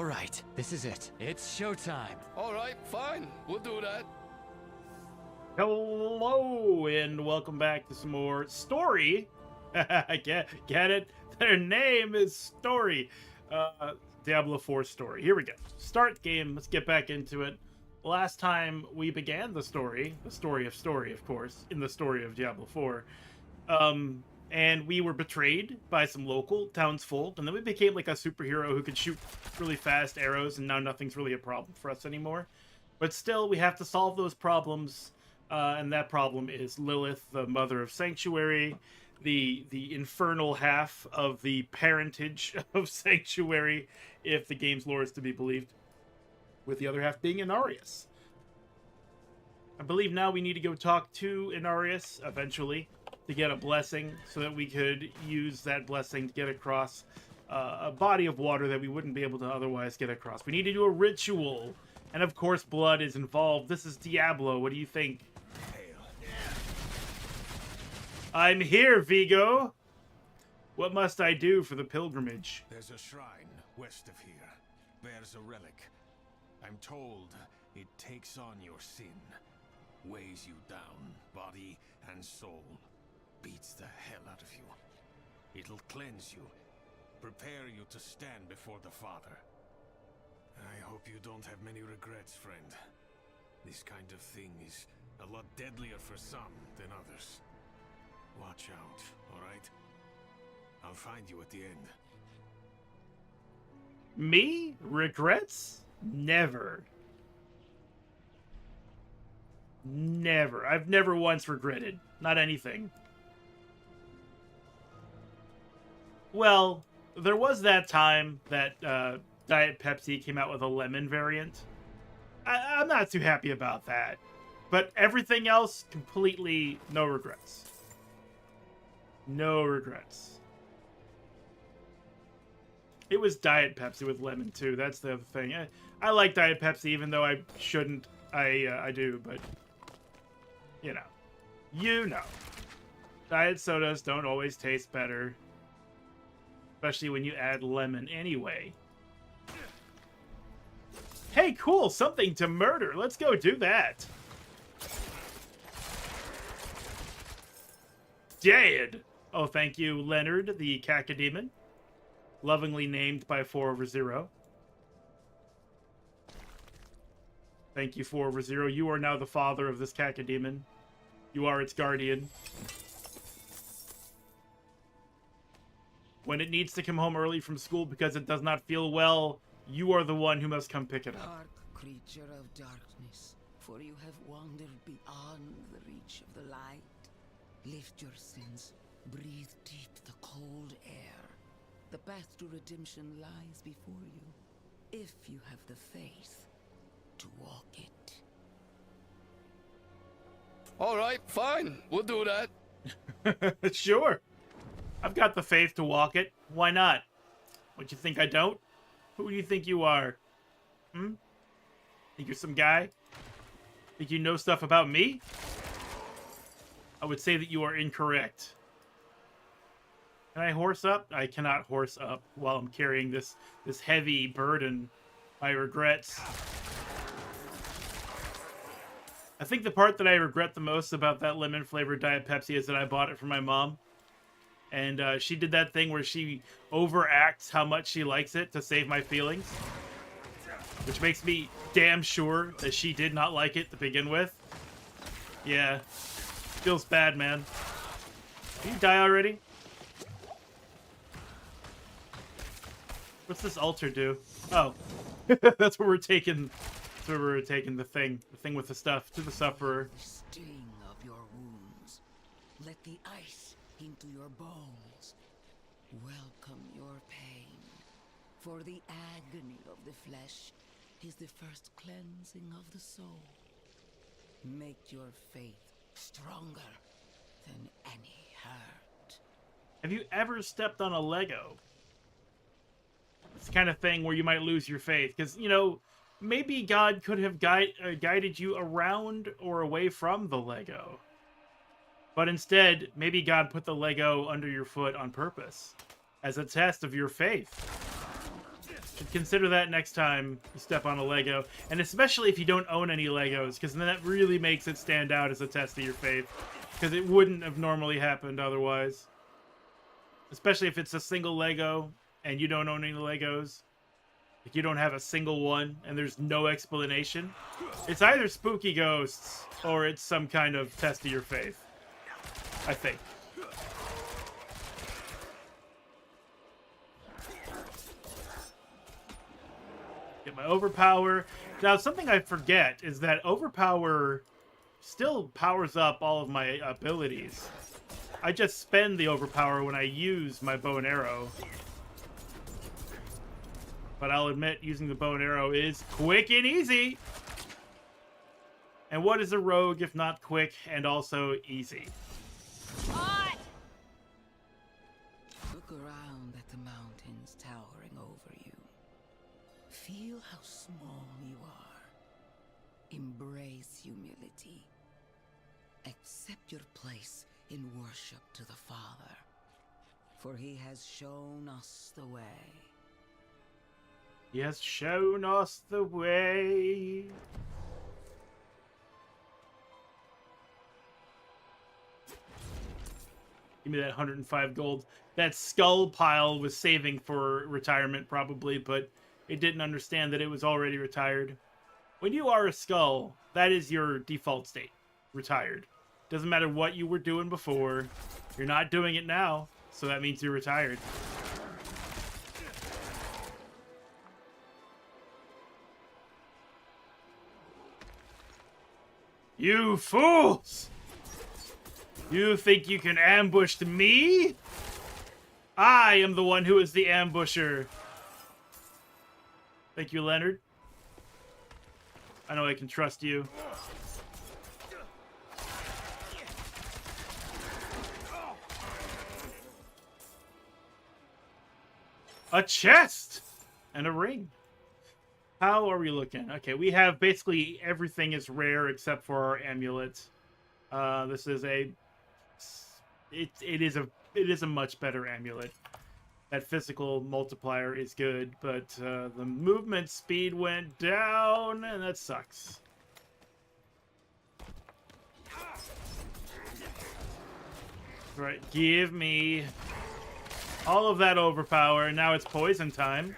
All right, this is it. It's showtime. All right, fine. We'll do that. Hello, and welcome back to some more Story. Get it? Their name is Story. Diablo 4 Story. Here we go. Start game. Let's get back into it. Last time we began the story of Story, of course, in the story of Diablo 4. And we were betrayed by some local townsfolk, and then we became like a superhero who could shoot really fast arrows, and now nothing's really a problem for us anymore. But still, we have to solve those problems, and that problem is Lilith, the mother of Sanctuary, the infernal half of the parentage of Sanctuary, if the game's lore is to be believed, with the other half being Inarius. I believe now we need to go talk to Inarius eventually to get a blessing so that we could use that blessing to get across a body of water that we wouldn't be able to otherwise get across. We need to do a ritual, and of course blood is involved. This is Diablo. What do you think? I'm here, Vigo. What must I do for the pilgrimage? There's a shrine west of here. Bears a relic. I'm told it takes on your sin, weighs you down, body and soul, beats the hell out of you. It'll cleanse you, prepare you to stand before the Father. I hope you don't have many regrets, friend. This kind of thing is a lot deadlier for some than others. Watch out, alright? I'll find you at the end. Me? Regrets? Never. Never. I've never once regretted. Not anything. Well, there was that time that Diet Pepsi came out with a lemon variant. I'm not too happy about that. But everything else, completely no regrets. No regrets. It was Diet Pepsi with lemon, too. That's the other thing. I like Diet Pepsi, even though I shouldn't. I do, but... You know. You know. Diet sodas don't always taste better. Especially when you add lemon anyway. Hey, cool! Something to murder! Let's go do that! Dead! Oh, thank you, Leonard, the cacodemon. Lovingly named by 4/0. Thank you, 4/0. You are now the father of this cacodemon. You are its guardian. When it needs to come home early from school because it does not feel well, you are the one who must come pick it up. Dark creature of darkness, for you have wandered beyond the reach of the light. Lift your sins, breathe deep the cold air. The path to redemption lies before you, if you have the faith to walk it. All right, fine. We'll do that. Sure. I've got the faith to walk it. Why not? What, you think I don't? Who do you think you are? Think you're some guy? Think you know stuff about me? I would say that you are incorrect. Can I horse up? I cannot horse up while I'm carrying this heavy burden. My regrets. I think the part that I regret the most about that lemon-flavored Diet Pepsi is that I bought it for my mom. And she did that thing where she overacts how much she likes it to save my feelings. Which makes me damn sure that she did not like it to begin with. Yeah. Feels bad, man. Can you die already? What's this altar do? Oh. That's where we're taking... That's where we're taking the thing. The thing with the stuff. To the sufferer. Sting of your wounds. Let the ice into your bones. Welcome your pain. For the agony of the flesh is the first cleansing of the soul. Make your faith stronger than any hurt. Have you ever stepped on a Lego? It's the kind of thing where you might lose your faith. Because, you know, maybe God could have guided you around or away from the Lego. But instead, maybe God put the Lego under your foot on purpose. As a test of your faith. Should consider that next time you step on a Lego. And especially if you don't own any Legos, because then that really makes it stand out as a test of your faith. Because it wouldn't have normally happened otherwise. Especially if it's a single Lego and you don't own any Legos. Like you don't have a single one and there's no explanation. It's either spooky ghosts or it's some kind of test of your faith. I think. Get my overpower. Now, something I forget is that overpower still powers up all of my abilities. I just spend the overpower when I use my bow and arrow. But I'll admit, using the bow and arrow is quick and easy. And what is a rogue if not quick and also easy? Look around at the mountains towering over you. Feel how small you are. Embrace humility. Accept your place in worship to the Father, for he has shown us the way. He has shown us the way. Give me that 105 gold. That skull pile was saving for retirement probably, but it didn't understand that it was already retired. When you are a skull, that is your default state. Retired. Doesn't matter what you were doing before. You're not doing it now, so that means you're retired. You fools! You think you can ambush me? I am the one who is the ambusher. Thank you, Leonard. I know I can trust you. A chest! And a ring. How are we looking? Okay, we have basically everything is rare except for our amulet. This is a... It is a much better amulet. That physical multiplier is good, but the movement speed went down, and that sucks. Right, give me all of that overpower, and now it's poison time.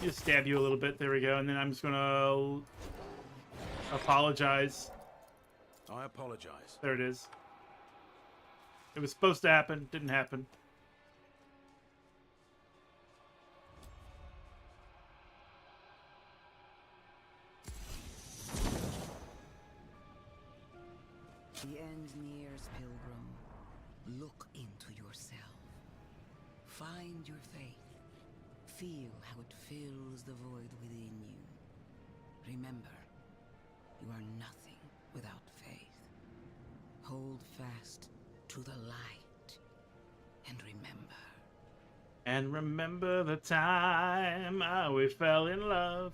Just stab you a little bit, there we go, and then I'm just gonna apologize. I apologize. There it is. It was supposed to happen, didn't happen. The end nears, pilgrim. Look into yourself. Find your faith. Feel how it fills the void within you. Remember, you are nothing without faith. Hold fast to the light and remember. And remember the time we fell in love.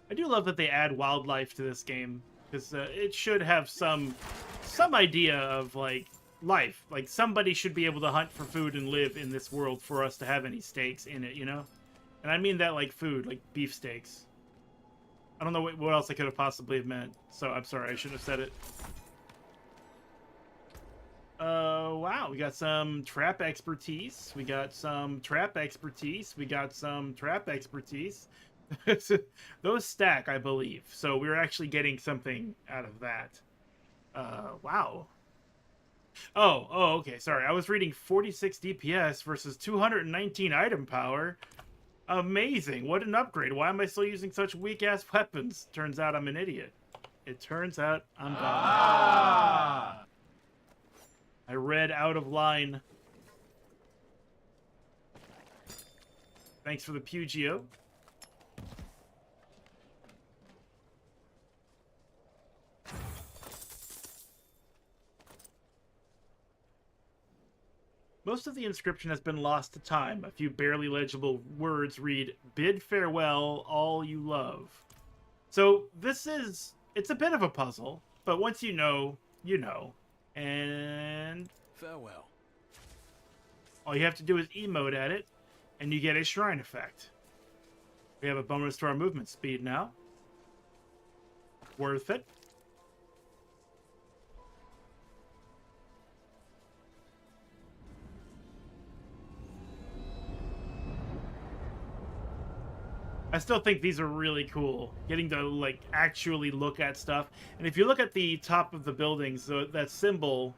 I do love that they add wildlife to this game, because it should have some idea of like life. Like somebody should be able to hunt for food and live in this world for us to have any stakes in it, you know? And I mean that like food, like beef steaks. I don't know what else I could have possibly have meant, so I'm sorry, I shouldn't have said it. Wow, we got some trap expertise. We got some trap expertise. We got some trap expertise. Those stack, I believe. So we're actually getting something out of that. Wow. Oh, okay, sorry. I was reading 46 DPS versus 219 item power. Amazing. What an upgrade. Why am I still using such weak-ass weapons? Turns out I'm an idiot. It turns out I'm dumb. Ah! I read out of line. Thanks for the Pugio. Most of the inscription has been lost to time. A few barely legible words read, "Bid farewell, all you love." So this is It's a bit of a puzzle, but once you know, you know. And Farewell. all you have to do is emote at it, and you get a shrine effect. We have a bonus to our movement speed now. Worth it. I still think these are really cool. Getting to like actually look at stuff. And if you look at the top of the buildings, that symbol,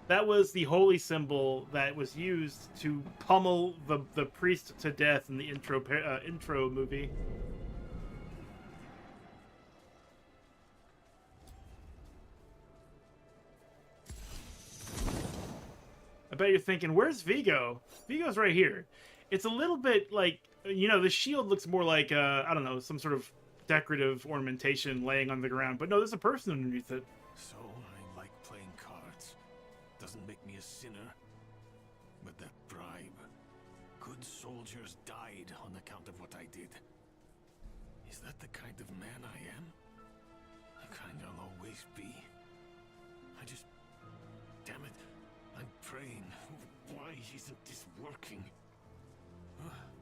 that was the holy symbol that was used to pummel the priest to death in the intro movie. I bet you're thinking, where's Vigo? Vigo's right here. It's a little bit like, you know, the shield looks more like, I don't know, some sort of decorative ornamentation laying on the ground. But no, there's a person underneath it. So I like playing cards. Doesn't make me a sinner. But that bribe. Good soldiers died on account of what I did. Is that the kind of man I am? The kind I'll always be. I just... Damn it. I'm praying. Why isn't this working?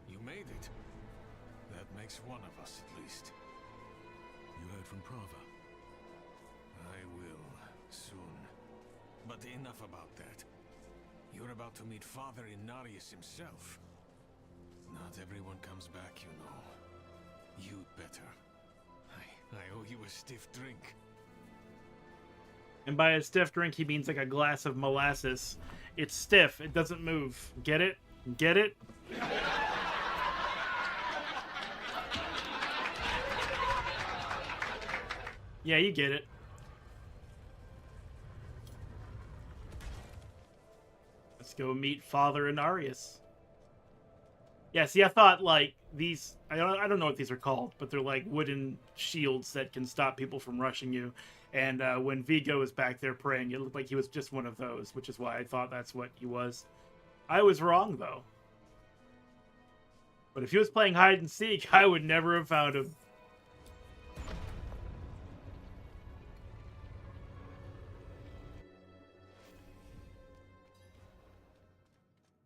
You made it. That makes one of us at least. You heard from Prava? I will, soon. But enough about that. You're about to meet Father Inarius himself. Not everyone comes back, you know. You'd better. I owe you a stiff drink. And by a stiff drink, he means like a glass of molasses. It's stiff. It doesn't move. Get it? Get it? Yeah, you get it. Let's go meet Father Inarius. Yeah, see, I thought, like, these... I don't know what these are called, but they're like wooden shields that can stop people from rushing you. And when Vigo was back there praying, it looked like he was just one of those, which is why I thought that's what he was. I was wrong, though. But if he was playing hide and seek, I would never have found him.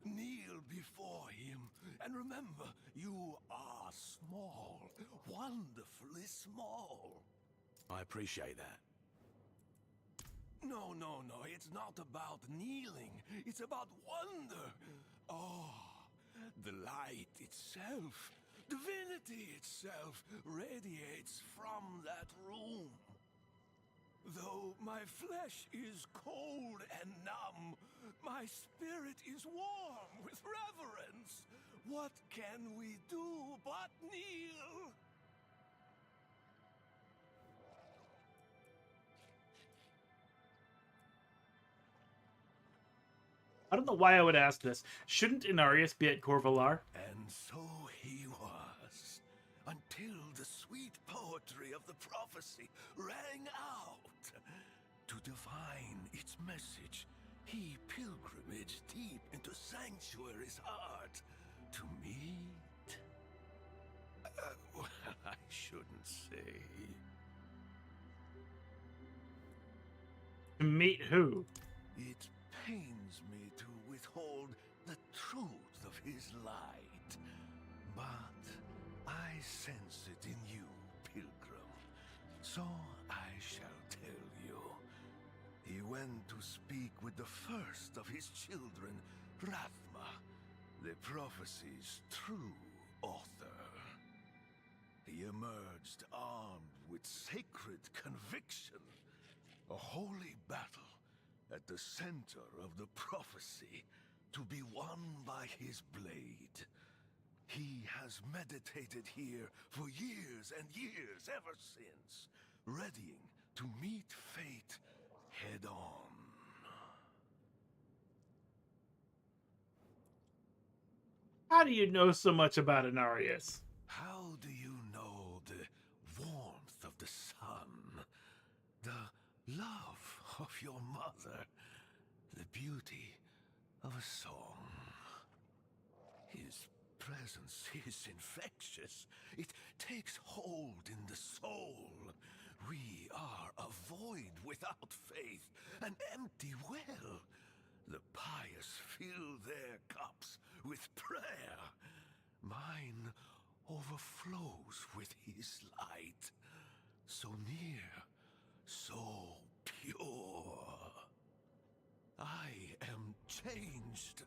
Kneel before him, and remember, you are small. Wonderfully small. I appreciate that. No, it's not about kneeling. It's about wonder. Oh, the light itself, divinity itself, radiates from that room. Though my flesh is cold and numb, my spirit is warm with reverence. What can we do but kneel? I don't know why I would ask this. Shouldn't Inarius be at Corvalar? And so he was, until the sweet poetry of the prophecy rang out. To divine its message, he pilgrimaged deep into Sanctuary's heart to meet... well, I shouldn't say. To meet who? It pains me to withhold the truth of his light, but I sense it in you, pilgrim, so I shall tell you. He went to speak with the first of his children, Rathma, the prophecy's true author. He emerged armed with sacred conviction, a holy battle at the center of the prophecy, to be won by his blade. He has meditated here for years and years ever since, readying to meet fate head on. How do you know so much about Inarius? How do you know the warmth of the sun, the love of your mother, the beauty of a song? His presence is infectious. It takes hold in the soul, We are a void without faith, an empty well. The pious fill their cups with prayer. Mine overflows with his light. So near, so pure. I am changed.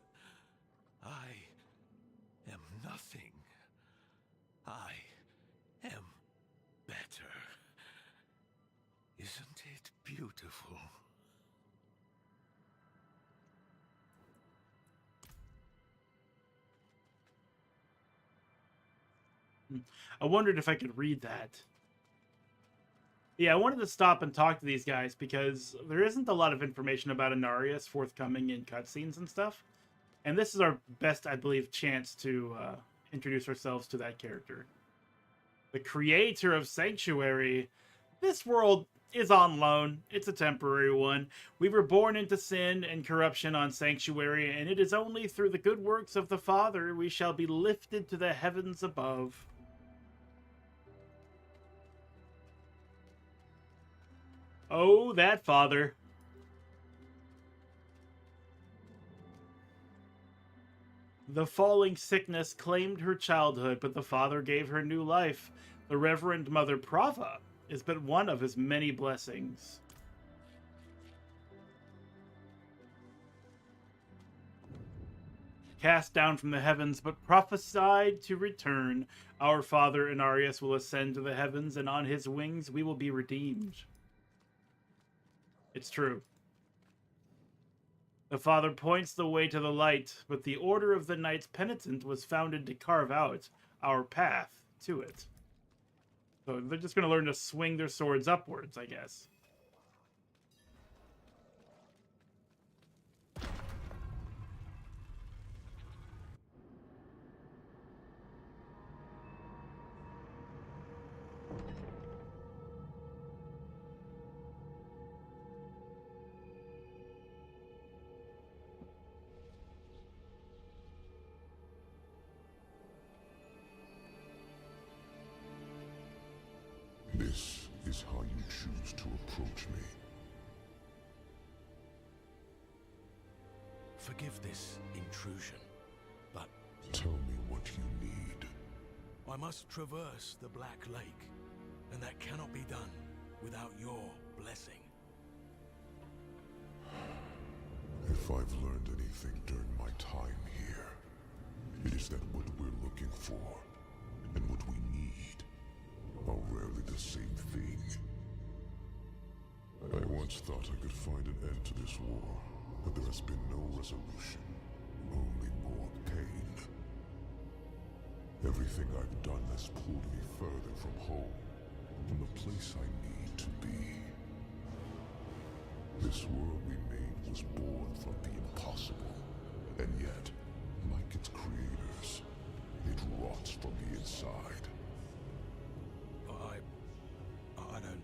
I am nothing. I am better. Isn't it beautiful? I wondered if I could read that. Yeah, I wanted to stop and talk to these guys because there isn't a lot of information about Inarius forthcoming in cutscenes and stuff. And this is our best, I believe, chance to introduce ourselves to that character. The creator of Sanctuary. This world is on loan. It's a temporary one. We were born into sin and corruption on Sanctuary, and it is only through the good works of the Father we shall be lifted to the heavens above. Oh, that Father. The falling sickness claimed her childhood, but the Father gave her new life. The Reverend Mother Prava is but one of his many blessings. Cast down from the heavens, but prophesied to return, our Father Inarius will ascend to the heavens, and on his wings we will be redeemed. It's true. The Father points the way to the light, but the Order of the Knights Penitent was founded to carve out our path to it. So they're just going to learn to swing their swords upwards, I guess. This is how you choose to approach me. Forgive this intrusion, but Tell me what you need. I must traverse the Black Lake, and that cannot be done without your blessing. If I've learned anything during my time here, it is that what we're looking for and what we need are rarely the same thing. I once thought I could find an end to this war, but there has been no resolution, only more pain. Everything I've done has pulled me further from home, from the place I need to be. This world we made was born from the impossible, and yet, like its creators, it rots from the inside. I don't...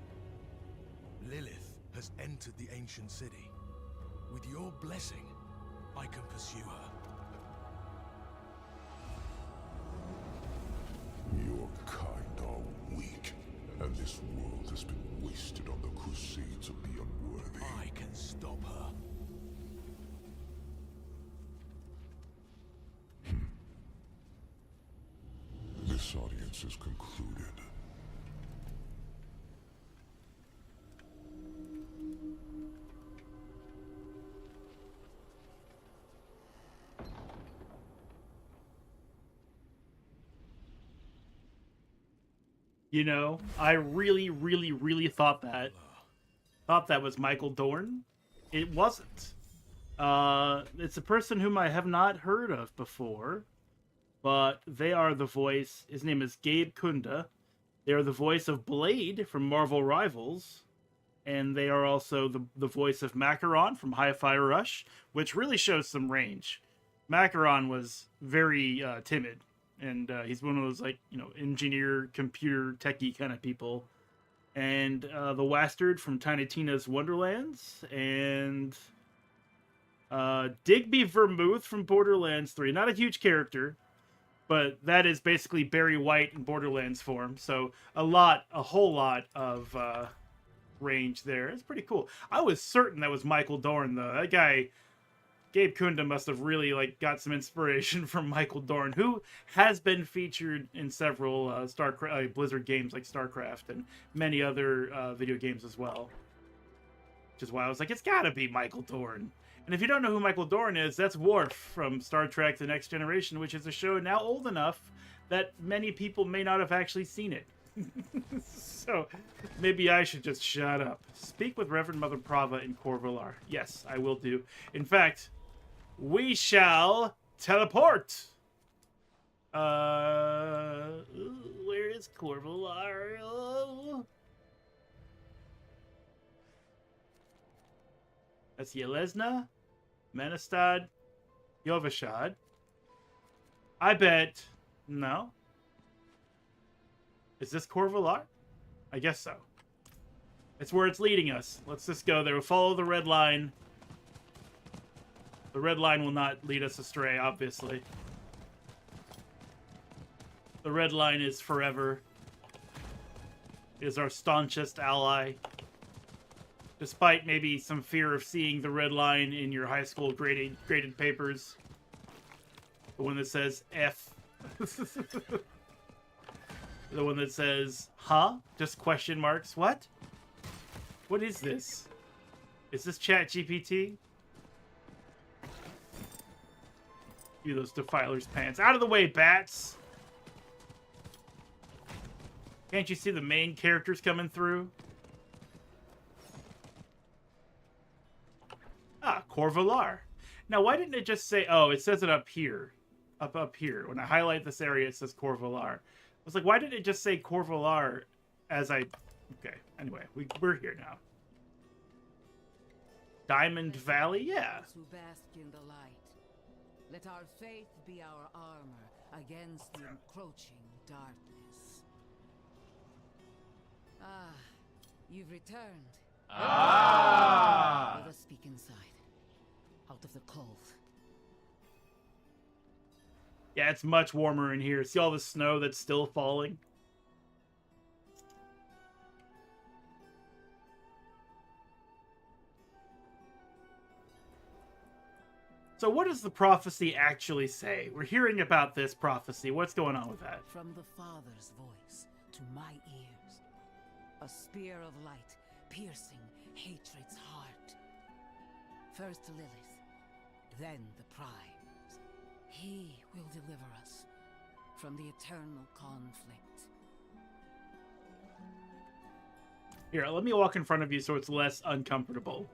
Lilith has entered the ancient city. With your blessing, I can pursue her. Your kind are weak, and this world has been wasted on the crusades of the unworthy. I can stop her. This audience is concluded. You know, I really, really, really thought that was Michael Dorn. It wasn't. It's a person whom I have not heard of before, but they are the voice. His name is Gabe Kunda. They are the voice of Blade from Marvel Rivals, and they are also the voice of Macaron from Hi-Fi Rush, which really shows some range. Macaron was very timid. And he's one of those, like, you know, engineer, computer, techie kind of people. And the Wastard from Tiny Tina's Wonderlands. And Digby Vermouth from Borderlands 3. Not a huge character, but that is basically Barry White in Borderlands form. So a whole lot of range there. It's pretty cool. I was certain that was Michael Dorn, though. That guy, Gabe Kunda, must have really like got some inspiration from Michael Dorn, who has been featured in several Blizzard games like StarCraft and many other video games as well. Which is why I was like, it's gotta be Michael Dorn. And if you don't know who Michael Dorn is, that's Worf from Star Trek The Next Generation, which is a show now old enough that many people may not have actually seen it. So maybe I should just shut up. Speak with Reverend Mother Prava in Corvalar. Yes, I will do. In fact, we shall teleport. Where is Corvalar? Oh. That's Yelesna, Menestad, Yovashad. I bet... No. Is this Corvalar? I guess so. It's where it's leading us. Let's just go there. We'll follow the red line. The red line will not lead us astray, obviously. The red line is forever. It is our staunchest ally. Despite maybe some fear of seeing the red line in your high school graded papers. The one that says F. The one that says, huh? Just question marks. What? What is this? Is this ChatGPT? You those Defiler's pants. Out of the way, bats! Can't you see the main characters coming through? Ah, Corvalar. Now, why didn't it just say... Oh, it says it up here. Up here. When I highlight this area, it says Corvalar. I was like, why didn't it just say Corvalar as I... Okay, anyway, we're here now. Diamond Valley? Yeah. To bask in the light. Let our faith be our armor against the encroaching darkness. Ah, you've returned. Ah! Let us speak inside, out of the cold. Yeah, it's much warmer in here. See all the snow that's still falling? So what does the prophecy actually say? We're hearing about this prophecy. What's going on with that? From the Father's voice to my ears, a spear of light piercing hatred's heart. First Lilith, then the Primes. He will deliver us from the eternal conflict. Here, let me walk in front of you so it's less uncomfortable.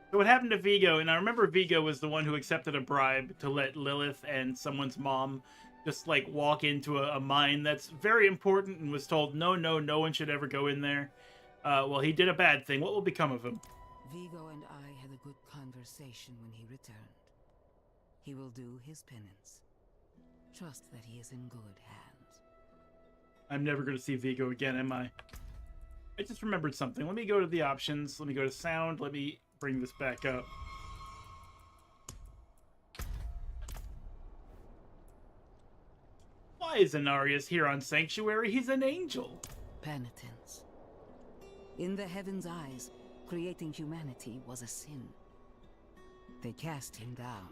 So what happened to Vigo, and I remember Vigo was the one who accepted a bribe to let Lilith and someone's mom just, like, walk into a mine that's very important and was told, no one should ever go in there. Well, he did a bad thing. What will become of him? Vigo and I had a good conversation when he returned. He will do his penance. Trust that he is in good hands. I'm never going to see Vigo again, am I? I just remembered something. Let me go to the options. Let me go to sound. Let me bring this back up. Why is Inarius here on Sanctuary? He's an angel. Penitence. In the heaven's eyes, creating humanity was a sin. They cast him down.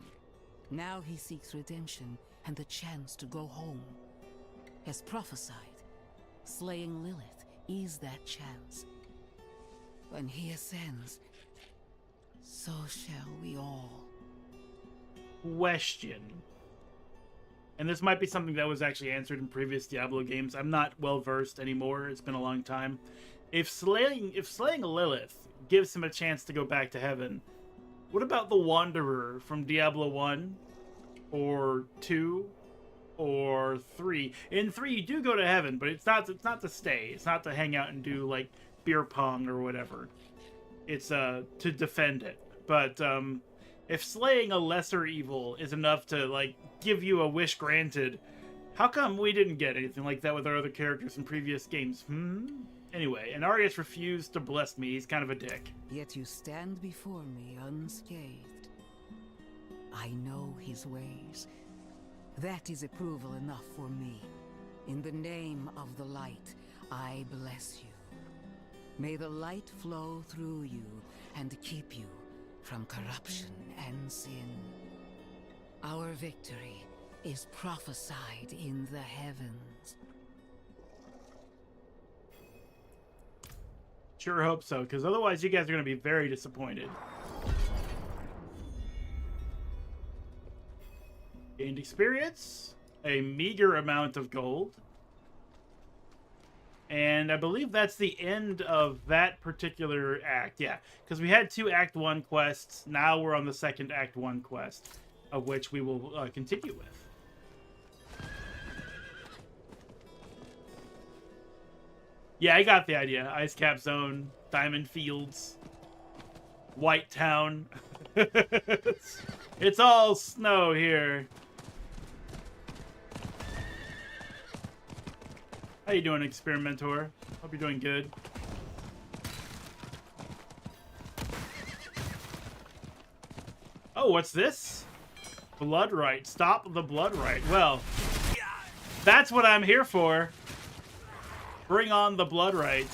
Now he seeks redemption and the chance to go home. As prophesied, slaying Lilith is that chance. When he ascends, so shall we all. Question. And this might be something that was actually answered in previous Diablo games. I'm not well versed anymore. It's been a long time. If slaying a Lilith gives him a chance to go back to heaven, what about the Wanderer from Diablo 1 or 2 or 3? In 3 you do go to heaven, but it's not to stay. It's not to hang out and do like beer pong or whatever. It's to defend it. But if slaying a lesser evil is enough to like give you a wish granted, how come we didn't get anything like that with our other characters in previous games? Anyway, Inarius refused to bless me. He's kind of a dick. Yet you stand before me unscathed. I know his ways. That is approval enough for me. In the name of the light, I bless you. May the light flow through you and keep you from corruption and sin. Our victory is prophesied in the heavens. Sure hope so, because otherwise you guys are going to be very disappointed. Gained experience, a meager amount of gold. And I believe that's the end of that particular act. Yeah, because we had 2 Act 1 quests. Now we're on the second Act 1 quest, of which we will continue with. Yeah, I got the idea. Ice Cap Zone, Diamond Fields, White Town. It's all snow here. How you doing, Experimenter? Hope you're doing good. Oh, what's this? Blood Rite. Stop the Blood Rite. Well, that's what I'm here for. Bring on the Blood Rite.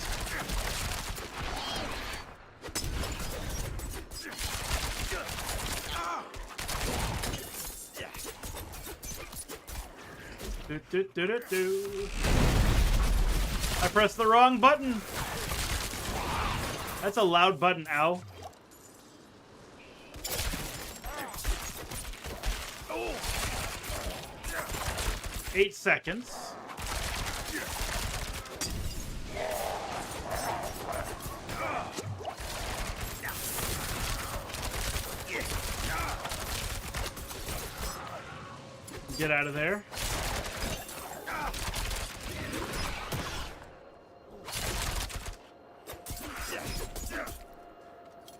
I pressed the wrong button. That's a loud button, ow. Oh. 8 seconds. Get out of there.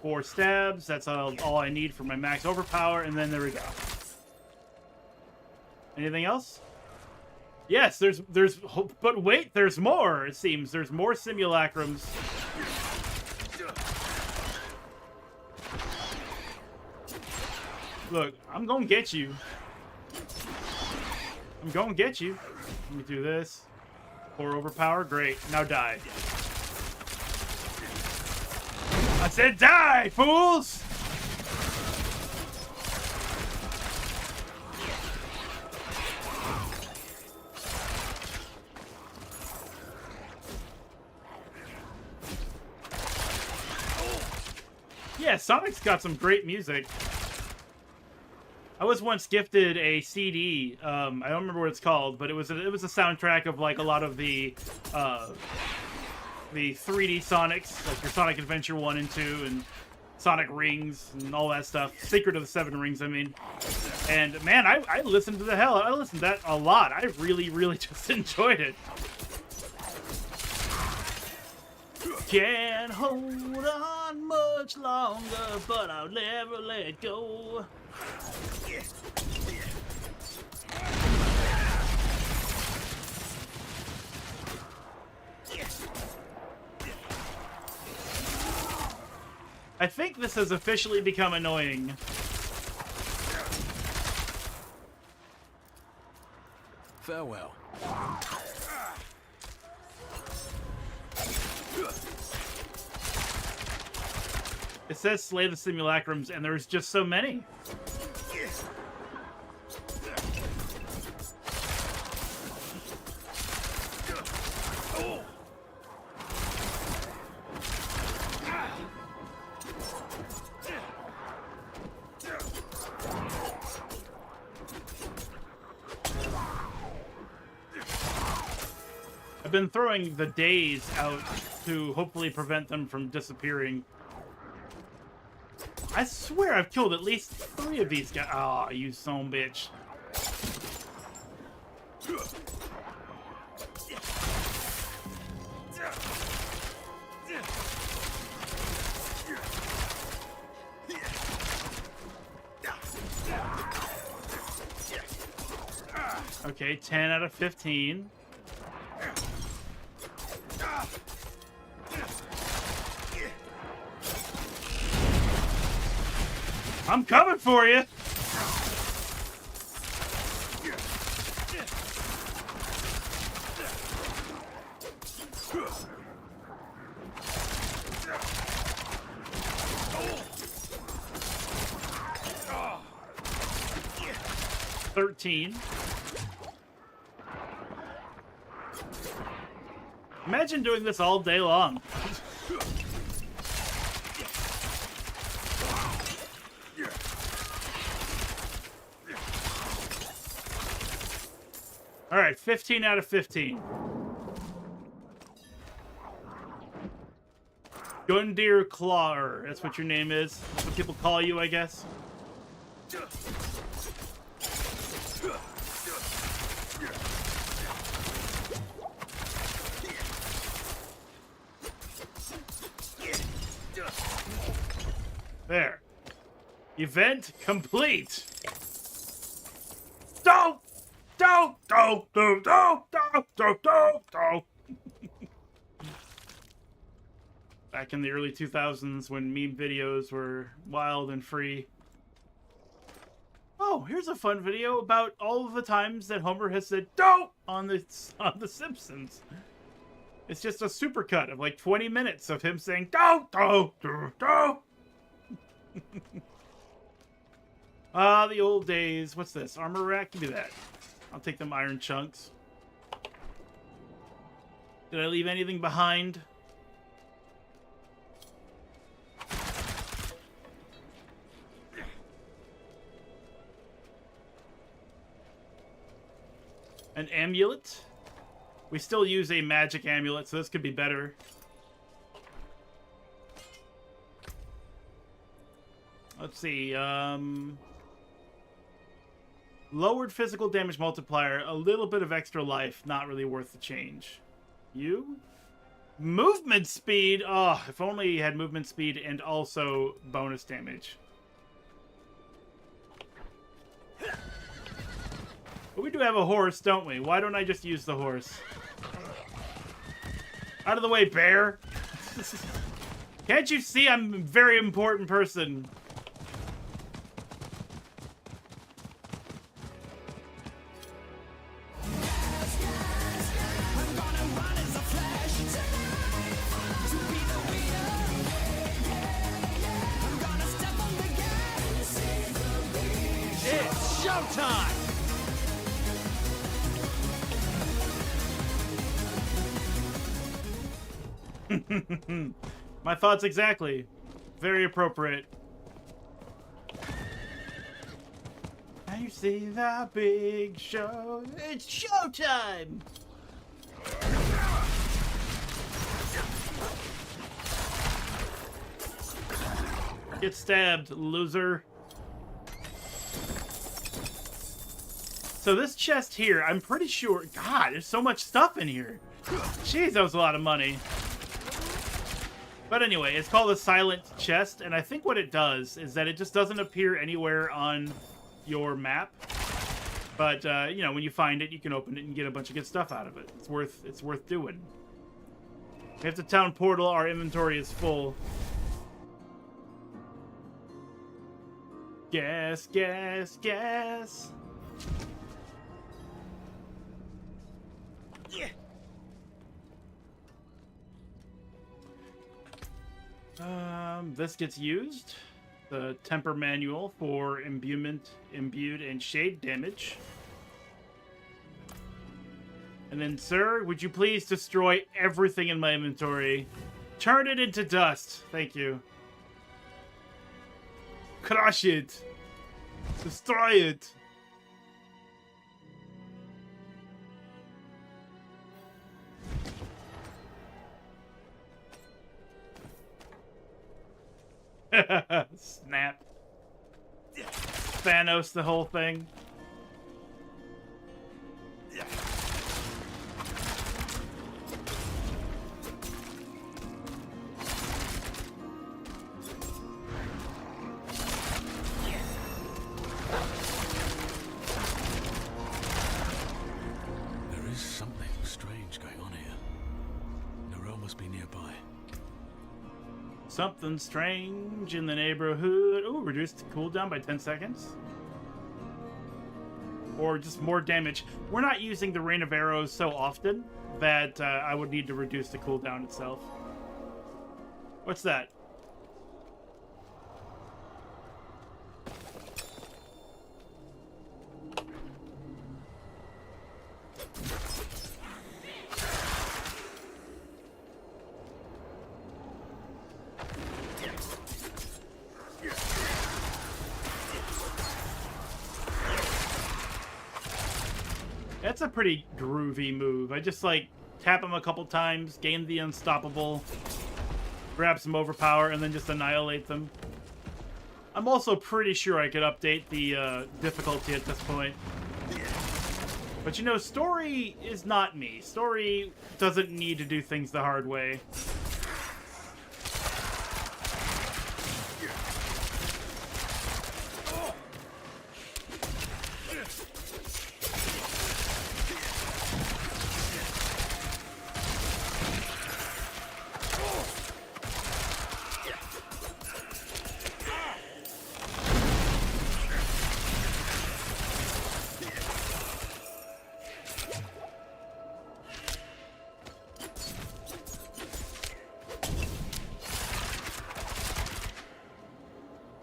Four stabs. That's all I need for my max overpower, and then there we go. Anything else? Yes, there's, but wait, there's more. It seems there's more simulacrums. Look, I'm gonna get you. I'm gonna get you. Let me do this. 4 overpower. Great. Now die. I said die, fools! Yeah, Sonic's got some great music. I was once gifted a CD. I don't remember what it's called, but it was a soundtrack of like a lot of the 3D Sonics, like your Sonic Adventure 1 and 2, and Sonic Rings, and all that stuff. Secret of the Seven Rings, I mean. And, man, I listened to I listened to that a lot. I really, really just enjoyed it. Can't hold on much longer, but I'll never let go. I think this has officially become annoying. Farewell. It says slay the simulacrums, and there's just so many. I've been throwing the days out to hopefully prevent them from disappearing. I swear I've killed at least 3 of these guys. Ah, oh, you son of a bitch. Okay, 10 out of 15. I'm coming for you. 13. Imagine doing this all day long. All right, 15 out of 15. Gundyr Clawer, that's what your name is. That's what people call you, I guess. There. Event complete. Don't. Back in the early 2000s when meme videos were wild and free. Oh, here's a fun video about all of the times that Homer has said "don't" on the Simpsons. It's just a supercut of like 20 minutes of him saying "don't." Ah, the old days. What's this? Armor rack? Give me that. I'll take them iron chunks. Did I leave anything behind? An amulet? We still use a magic amulet, so this could be better. Let's see, lowered physical damage multiplier, a little bit of extra life, not really worth the change. You? Movement speed! Oh, if only you had movement speed and also bonus damage. But we do have a horse, don't we? Why don't I just use the horse? Out of the way, bear! Can't you see I'm a very important person? It's showtime! My thoughts exactly. Very appropriate. Now you see the big show. It's showtime! Get stabbed, loser. So this chest here, I'm pretty sure... God, there's so much stuff in here. Jeez, that was a lot of money. But anyway, it's called a silent chest, and I think what it does is that it just doesn't appear anywhere on your map. But, you know, when you find it, you can open it and get a bunch of good stuff out of it. It's worth doing. We have the town portal, our inventory is full. Gas, gas, gas. Yeah. This gets used. The temper manual for imbued, and shade damage. And then, sir, would you please destroy everything in my inventory? Turn it into dust. Thank you. Crush it. Destroy it. Snap. Thanos the whole thing. There is something strange going on here. Nero must be nearby. Something strange in the neighborhood. Ooh, reduced the cooldown by 10 seconds. Or just more damage. We're not using the Rain of Arrows so often that I would need to reduce the cooldown itself. What's that? That's a pretty groovy move. I just, like, tap him a couple times, gain the unstoppable, grab some overpower, and then just annihilate them. I'm also pretty sure I could update the difficulty at this point. But you know, story is not me. Story doesn't need to do things the hard way.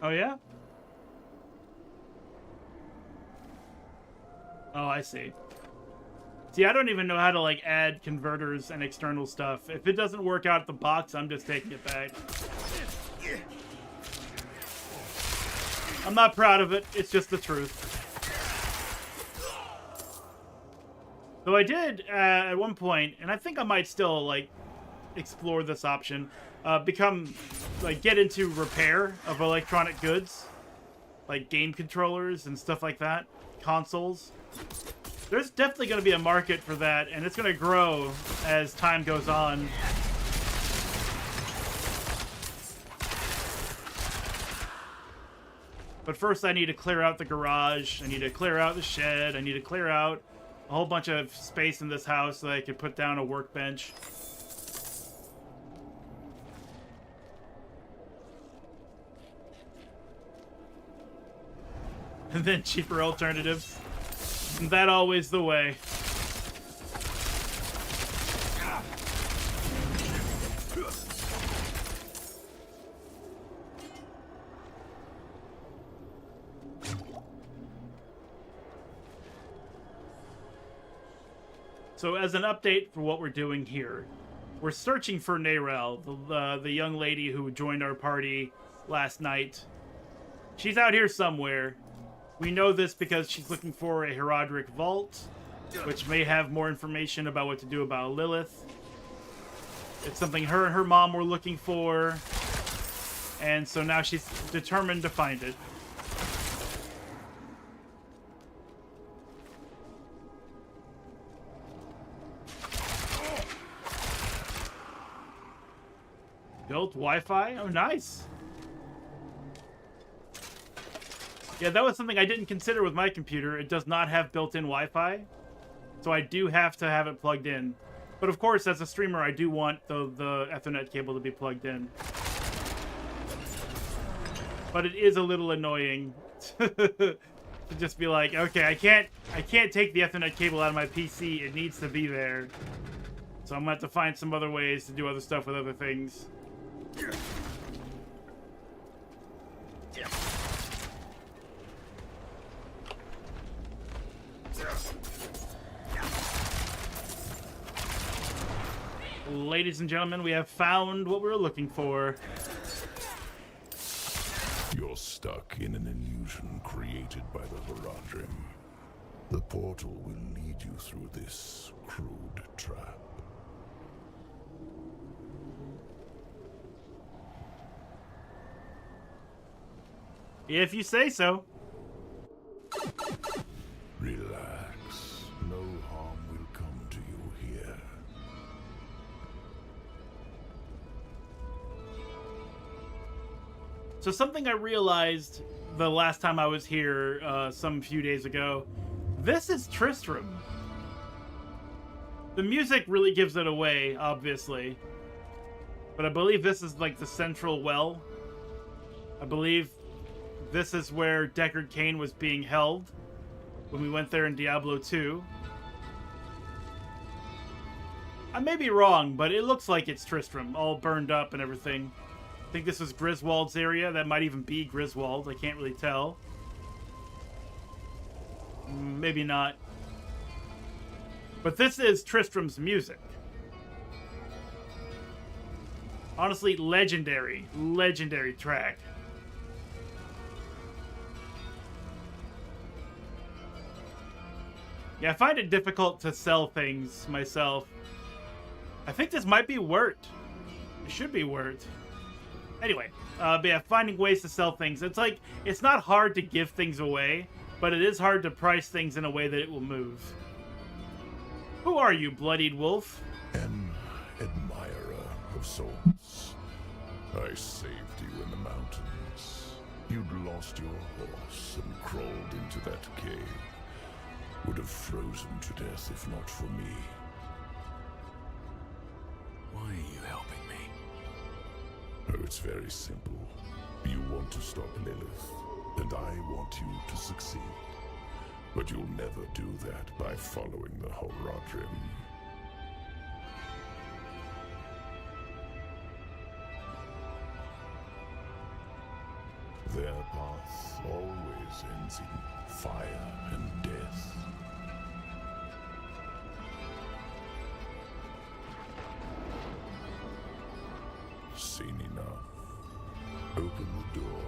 Oh, yeah? Oh, I see. See, I don't even know how to, like, add converters and external stuff. If it doesn't work out at the box, I'm just taking it back. I'm not proud of it. It's just the truth. Though I did, at one point, and I think I might still, like, explore this option, get into repair of electronic goods, like game controllers and stuff like that, consoles. There's definitely going to be a market for that, and it's going to grow as time goes on. But first I need to clear out the garage, I need to clear out the shed, I need to clear out a whole bunch of space in this house so that I can put down a workbench. And then cheaper alternatives. Isn't that always the way? So as an update for what we're doing here, we're searching for Narelle, the young lady who joined our party last night. She's out here somewhere. We know this because she's looking for a Herodric vault, which may have more information about what to do about Lilith. It's something her and her mom were looking for, and so now she's determined to find it. Built Wi-Fi? Oh, nice. Yeah, that was something I didn't consider with my computer. It does not have built-in Wi-Fi, so I do have to have it plugged in. But of course, as a streamer, I do want the Ethernet cable to be plugged in. But it is a little annoying to just be like, okay, I can't take the Ethernet cable out of my PC. It needs to be there. So I'm gonna have to find some other ways to do other stuff with other things. Ladies and gentlemen, we have found what we were looking for. You're stuck in an illusion created by the Herodrim. The portal will lead you through this crude trap. If you say so. Relax. No harm will come to you here. So something I realized the last time I was here, some few days ago, this is Tristram. The music really gives it away, obviously. But I believe this is like the central well. I believe this is where Deckard Cain was being held when we went there in Diablo 2. I may be wrong, but it looks like it's Tristram, all burned up and everything. I think this is Griswold's area. That might even be Griswold. I can't really tell. Maybe not. But this is Tristram's music. Honestly, legendary. Legendary track. Yeah, I find it difficult to sell things myself. I think this might be Wirt. It should be Wirt. Anyway, but yeah, finding ways to sell things. It's like, it's not hard to give things away, but it is hard to price things in a way that it will move. Who are you, bloodied wolf? An admirer of sorts. I saved you in the mountains. You'd lost your horse and crawled into that cave. Would have frozen to death if not for me. Why are you helping me? Oh, it's very simple. You want to stop Lilith, and I want you to succeed. But you'll never do that by following the Horadrim. Their path always ends in fire and death. Seen enough. Open the door.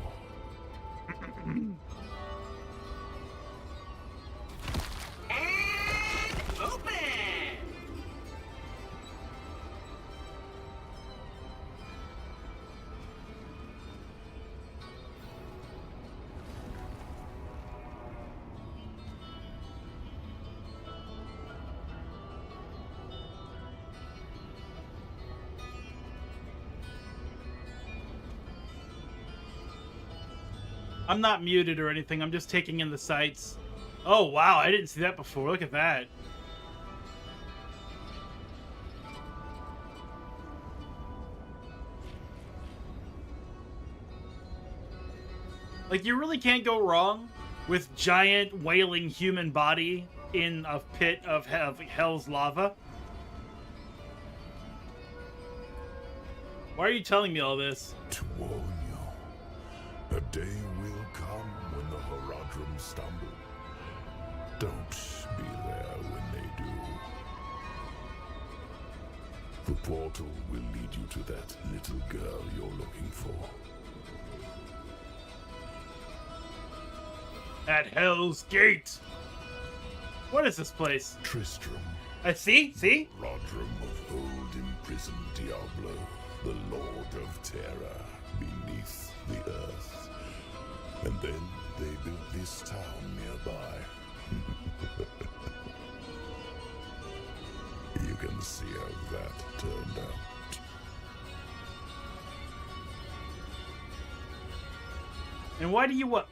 I'm not muted or anything. I'm just taking in the sights. Oh, wow. I didn't see that before. Look at that. Like, you really can't go wrong with giant wailing human body in a pit of hell's lava. Why are you telling me all this? To warn you, a day will come when the Horadrim stumble. Don't be there when they do. The portal will lead you to that little girl you're looking for. At Hell's Gate. What is this place? Tristram, See? Rodram of old imprisoned Diablo, the Lord of Terror beneath the earth. And then they built this town nearby. You can see how that turned out. And why do you want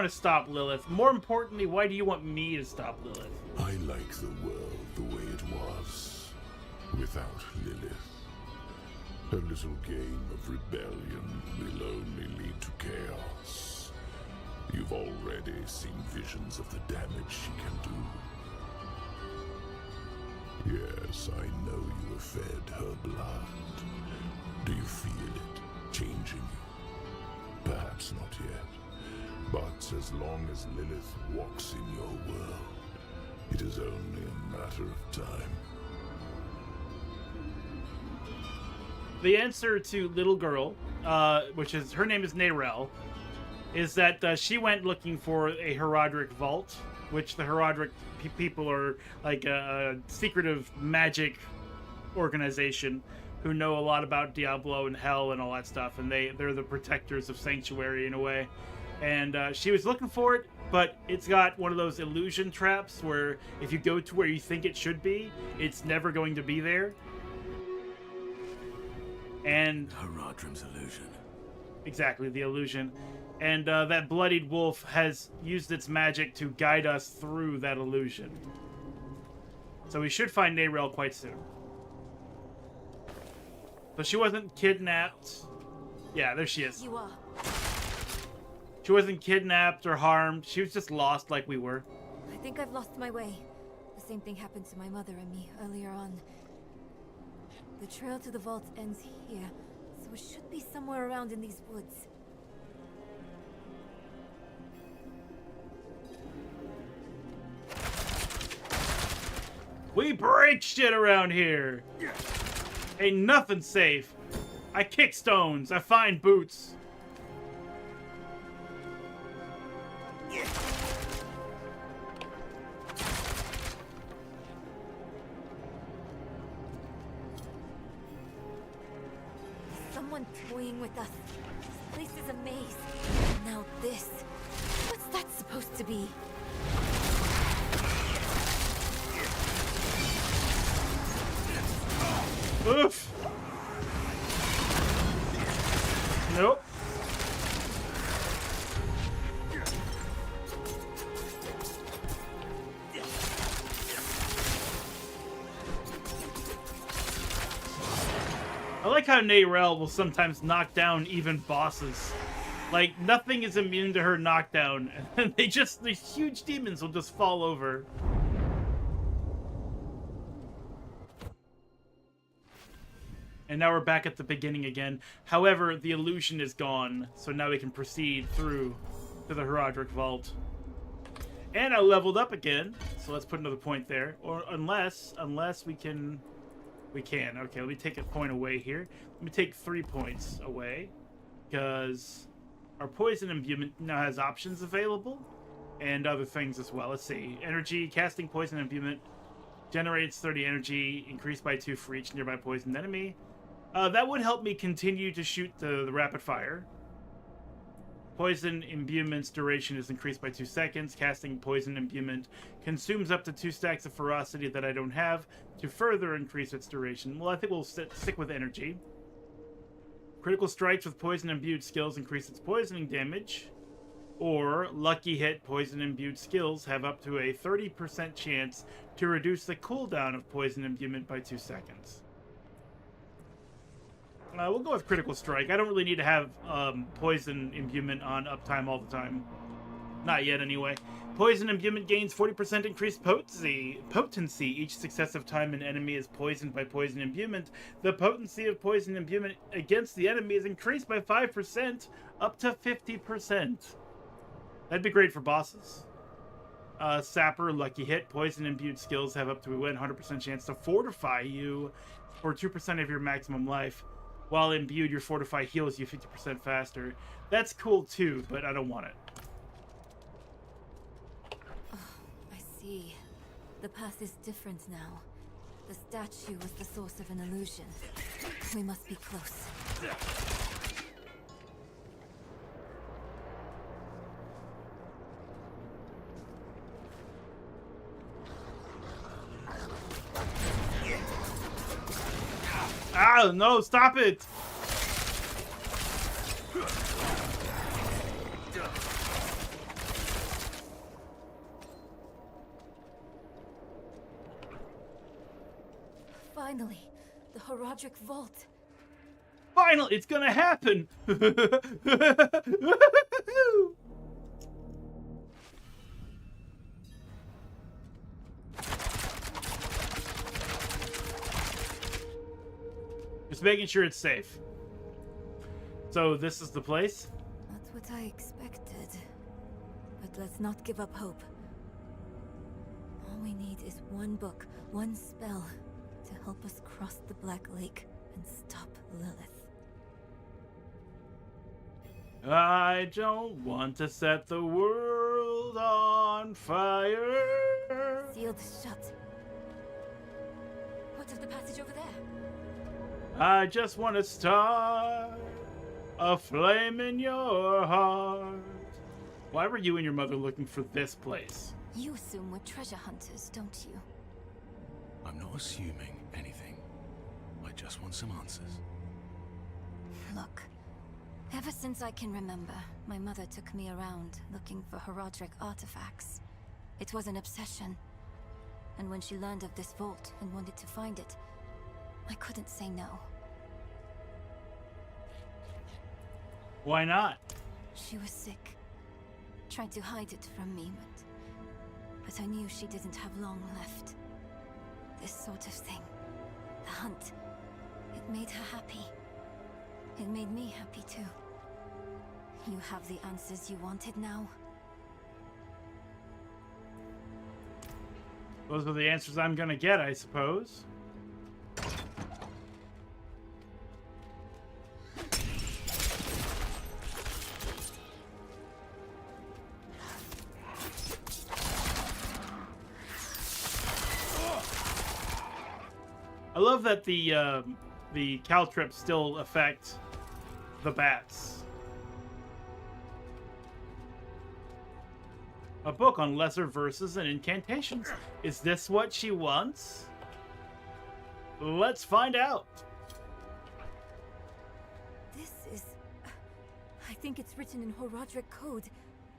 to stop Lilith? More importantly, why do you want me to stop Lilith? I like the world the way it was, without Lilith. Her little game of rebellion will only lead to chaos. You've already seen visions of the damage she can do. Yes, I know you have fed her blood. Do you feel it changing you? Perhaps not yet. But as long as Lilith walks in your world, it is only a matter of time. The answer to little girl, which is, her name is Narelle, is that she went looking for a Horadric vault, which the Horadric people are like a secretive magic organization who know a lot about Diablo and Hell and all that stuff, and they're the protectors of Sanctuary in a way. And she was looking for it, but it's got one of those illusion traps where if you go to where you think it should be, it's never going to be there. And Horadrim's illusion. exactly, the illusion. And that bloodied wolf has used its magic to guide us through that illusion. So we should find Narelle quite soon. But she wasn't kidnapped. Yeah, there she is. You are. She wasn't kidnapped or harmed. She was just lost like we were. I think I've lost my way. The same thing happened to my mother and me earlier on. The trail to the vault ends here, so it should be somewhere around in these woods. We break shit around here. Ain't nothing safe. I kick stones. I find boots. someone toying with us. This place is a maze. Now this. What's that supposed to be? Oof. Nope. I like how Nayrel will sometimes knock down even bosses. Like, nothing is immune to her knockdown, and these huge demons will just fall over. And now we're back at the beginning again. However, the illusion is gone, so now we can proceed through to the Herodric Vault. And I leveled up again, so let's put another point there. Or unless we can... We can. Okay, let me take a point away here. Let me take 3 points away, because our poison imbuement now has options available, and other things as well. Let's see. Energy, casting poison imbuement, generates 30 energy, increased by 2 for each nearby poisoned enemy. That would help me continue to shoot the rapid fire. Poison imbuement's duration is increased by 2 seconds. Casting poison imbuement consumes up to 2 stacks of ferocity that I don't have to further increase its duration. Well, I think we'll stick with energy. Critical strikes with poison imbued skills increase its poisoning damage. Or lucky hit poison imbued skills have up to a 30% chance to reduce the cooldown of poison imbuement by 2 seconds. We'll go with critical strike. I don't really need to have poison imbuement on uptime all the time. Not yet, anyway. Poison imbuement gains 40% increased potency each successive time an enemy is poisoned by poison imbuement. The potency of poison imbuement against the enemy is increased by 5%, up to 50%. That'd be great for bosses. Sapper, lucky hit, poison imbued skills have up to a 100% chance to fortify you for 2% of your maximum life. While imbued, your fortify heals you 50% faster. That's cool too, but I don't want it. Oh, I see. The path is different now. The statue was the source of an illusion. We must be close. Ah, no, stop it! Finally, the Herodric Vault. Finally, it's gonna happen! Just making sure it's safe. So this is the place? Not what I expected. But let's not give up hope. All we need is one book, one spell, to help us cross the Black Lake and stop Lilith. I don't want to set the world on fire. Sealed shut. What of the passage over there? I just want to start a flame in your heart. Why were you and your mother looking for this place? You assume we're treasure hunters, don't you? I'm not assuming anything. I just want some answers. Look, ever since I can remember, my mother took me around looking for Herodric artifacts. It was an obsession. And when she learned of this vault and wanted to find it, I couldn't say no. Why not? She was sick. Tried to hide it from me, but I knew she didn't have long left. This sort of thing, the hunt, it made her happy. It made me happy too. You have the answers you wanted now? Those are the answers I'm gonna get, I suppose. I love that the caltrips still affect the bats. A book on lesser verses and incantations. Is this what she wants? Let's find out. This is... I think it's written in Horadric code.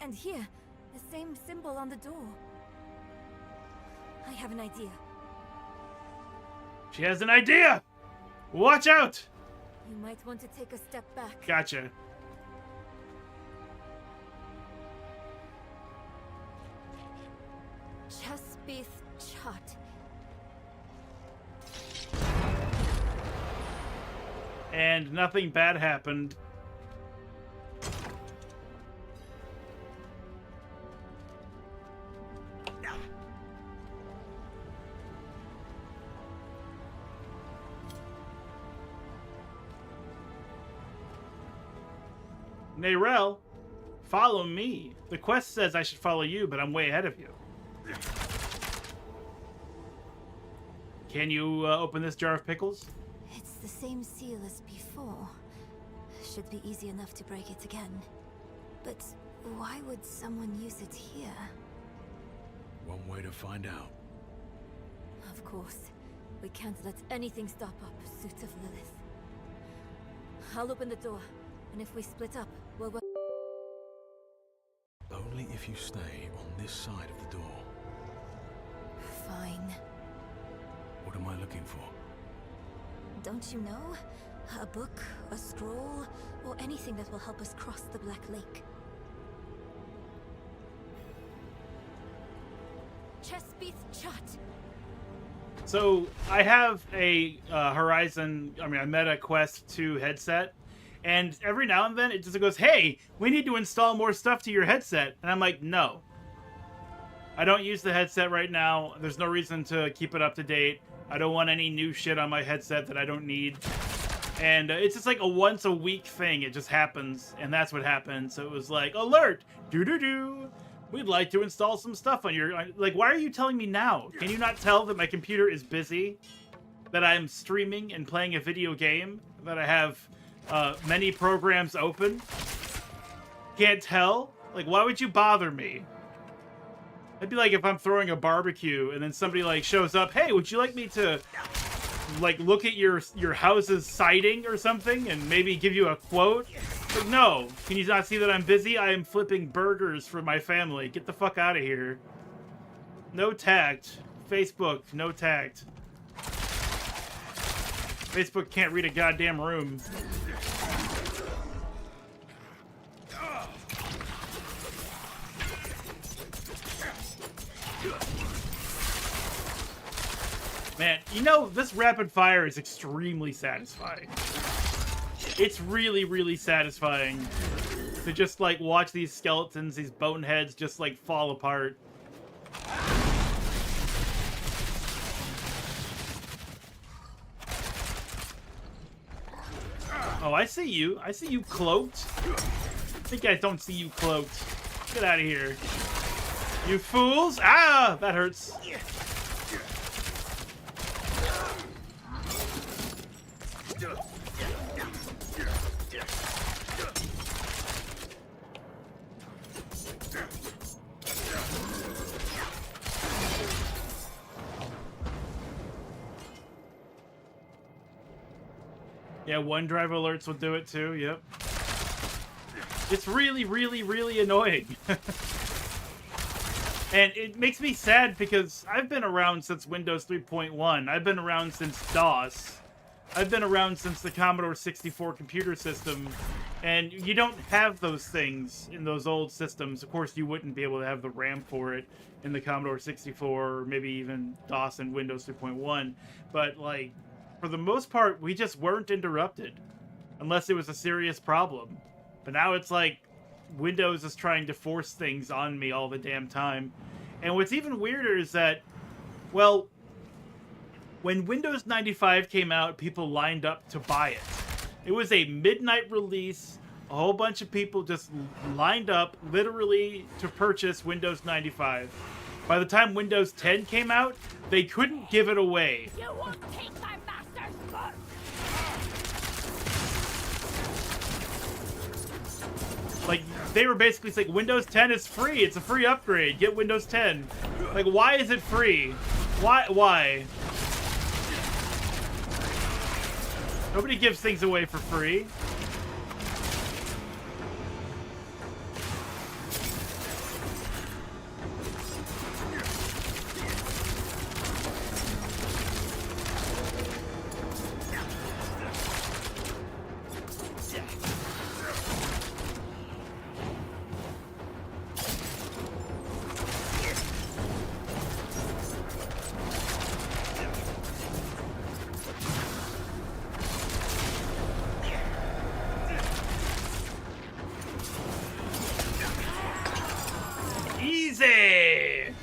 And here, the same symbol on the door. I have an idea. She has an idea! Watch out! You might want to take a step back. Gotcha. Chespith Chut. And nothing bad happened. Nayrel, follow me. The quest says I should follow you, but I'm way ahead of you. Can you open this jar of pickles? It's the same seal as before. Should be easy enough to break it again. But why would someone use it here? One way to find out. Of course. We can't let anything stop our pursuit of Lilith. I'll open the door, and if we split up, we'll work. Only if you stay on this side of the door. Fine. What am I looking for? Don't you know? A book, a scroll, or anything that will help us cross the Black Lake. Chespith Chut. So I have a a Meta Quest 2 headset, and every now and then it just goes, "Hey, we need to install more stuff to your headset," and I'm like, "No, I don't use the headset right now. There's no reason to keep it up to date. I don't want any new shit on my headset that I don't need." And it's just like a once a week thing. It just happens, and that's what happened. So it was like, alert, doo-doo-doo. We'd like to install some stuff on your... Like, why are you telling me now? Can you not tell that my computer is busy? That I'm streaming and playing a video game? That I have many programs open? Can't tell? Like, why would you bother me? It'd be like if I'm throwing a barbecue and then somebody, like, shows up, "Hey, would you like me to, like, look at your house's siding or something and maybe give you a quote?" Like, no. Can you not see that I'm busy? I am flipping burgers for my family. Get the fuck out of here. No tact. Facebook, no tact. Facebook can't read a goddamn room. Man, you know, this rapid fire is extremely satisfying. It's really, really satisfying to just, like, watch these skeletons, these boneheads just, like, fall apart. Oh, I see you. I see you cloaked. I think I don't see you cloaked. Get out of here. You fools! Ah! That hurts. Yeah, OneDrive alerts will do it too, yep. It's really, really, really annoying. And it makes me sad because I've been around since Windows 3.1. I've been around since DOS. I've been around since the Commodore 64 computer system. And you don't have those things in those old systems. Of course, you wouldn't be able to have the RAM for it in the Commodore 64 or maybe even DOS and Windows 3.1. But, like, for the most part, we just weren't interrupted. Unless it was a serious problem. But now it's like Windows is trying to force things on me all the damn time. And what's even weirder is that, well, when Windows 95 came out, people lined up to buy it. It was a midnight release. A whole bunch of people just lined up, literally, to purchase Windows 95. By the time Windows 10 came out, they couldn't give it away. You won't take my master's book! Like, they were basically saying, Windows 10 is free. It's a free upgrade. Get Windows 10. Like, why is it free? Why? Nobody gives things away for free. Easy!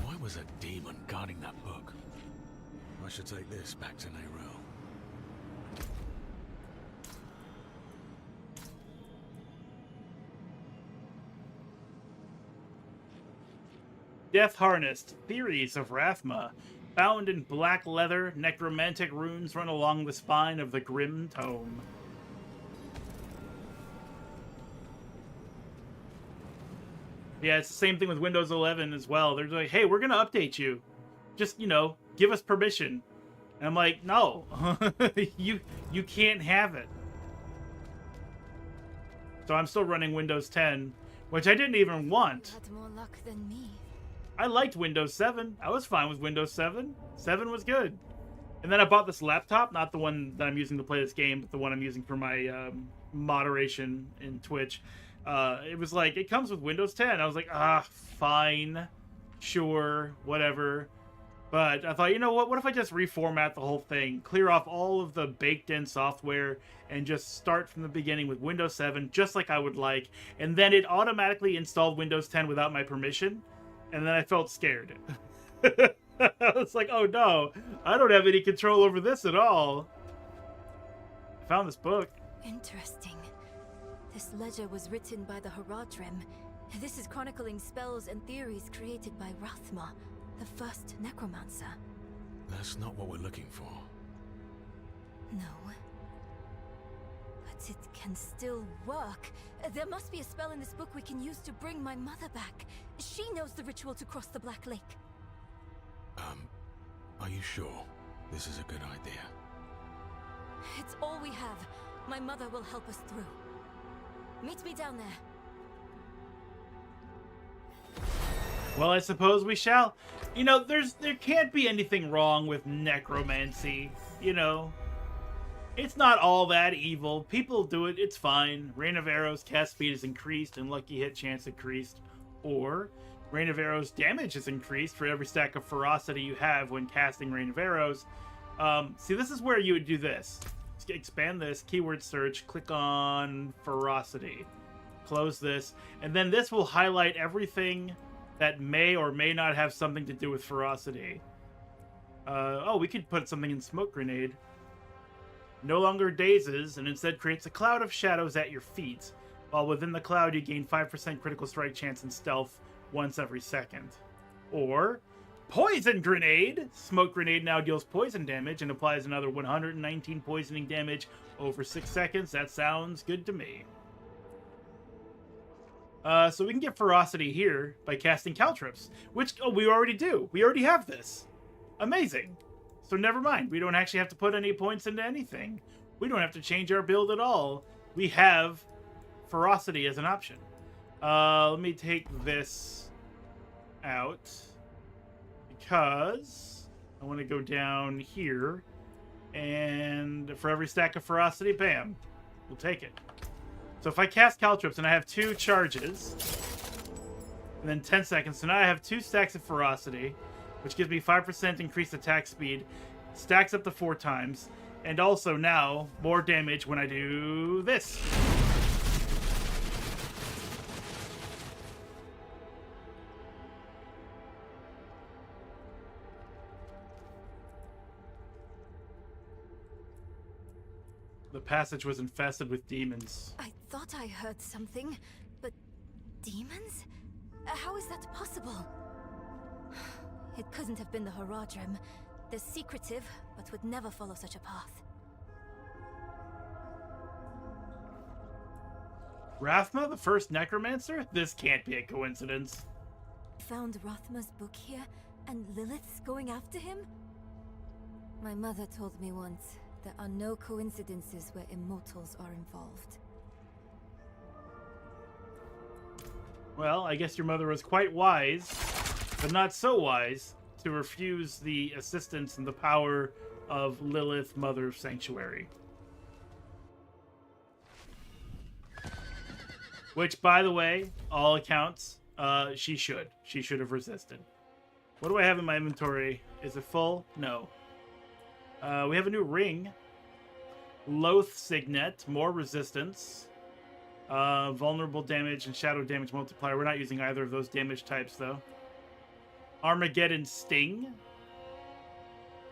Why was a demon guarding that book? I should take this back to Nero. Death Harnessed, Theories of Rathma. Bound in black leather, necromantic runes run along the spine of the grim tome. Yeah, it's the same thing with Windows 11 as well. They're like, hey, we're going to update you. Just, you know, give us permission. And I'm like, no, you can't have it. So I'm still running Windows 10, which I didn't even want. Had more luck than me. I liked Windows 7. I was fine with Windows 7. 7 was good. And then I bought this laptop, not the one that I'm using to play this game, but the one I'm using for my moderation in Twitch. It was like, it comes with Windows 10. I was like, fine, sure, whatever. But I thought, you know what if I just reformat the whole thing, clear off all of the baked-in software, and just start from the beginning with Windows 7, just like I would like. And then it automatically installed Windows 10 without my permission. And then I felt scared. I was like, oh no, I don't have any control over this at all. I found this book. Interesting. This ledger was written by the Haradrim. This is chronicling spells and theories created by Rathma, the first necromancer. That's not what we're looking for. No. But it can still work. There must be a spell in this book we can use to bring my mother back. She knows the ritual to cross the Black Lake. Are you sure this is a good idea? It's all we have. My mother will help us through. Meet me down there. Well, I suppose we shall. You know, there can't be anything wrong with necromancy, you know. It's not all that evil. People do it, it's fine. Rain of Arrows cast speed is increased and lucky hit chance increased. Or Rain of Arrows damage is increased for every stack of ferocity you have when casting Rain of Arrows. See, this is where you would do this. Just expand this, keyword search, click on ferocity. Close this, and then this will highlight everything that may or may not have something to do with ferocity. Oh, we could put something in Smoke Grenade. No longer dazes, and instead creates a cloud of shadows at your feet. While within the cloud, you gain 5% critical strike chance and stealth once every second. Or Poison Grenade. Smoke Grenade now deals poison damage and applies another 119 poisoning damage over 6 seconds. That sounds good to me. So we can get ferocity here by casting Caltrips, which we already do. We already have this. Amazing. So never mind. We don't actually have to put any points into anything. We don't have to change our build at all. We have ferocity as an option. Let me take this out because I want to go down here, and for every stack of ferocity, bam, we'll take it. So if I cast Caltrips and I have 2 charges, and then 10 seconds, so now I have 2 stacks of ferocity, which gives me 5% increased attack speed, stacks up to 4 times, and also now more damage when I do this. The passage was infested with demons. I thought I heard something, but demons? How is that possible? It couldn't have been the Haradrim. They're secretive, but would never follow such a path. Rathma, the first necromancer? This can't be a coincidence. Found Rathma's book here, and Lilith's going after him? My mother told me once, there are no coincidences where immortals are involved. Well, I guess your mother was quite wise, but not so wise, to refuse the assistance and the power of Lilith, Mother of Sanctuary. Which, by the way, all accounts, she should. She should have resisted. What do I have in my inventory? Is it full? No. We have a new ring. Loath Signet, more resistance. Vulnerable damage and shadow damage multiplier. We're not using either of those damage types, though. Armageddon Sting.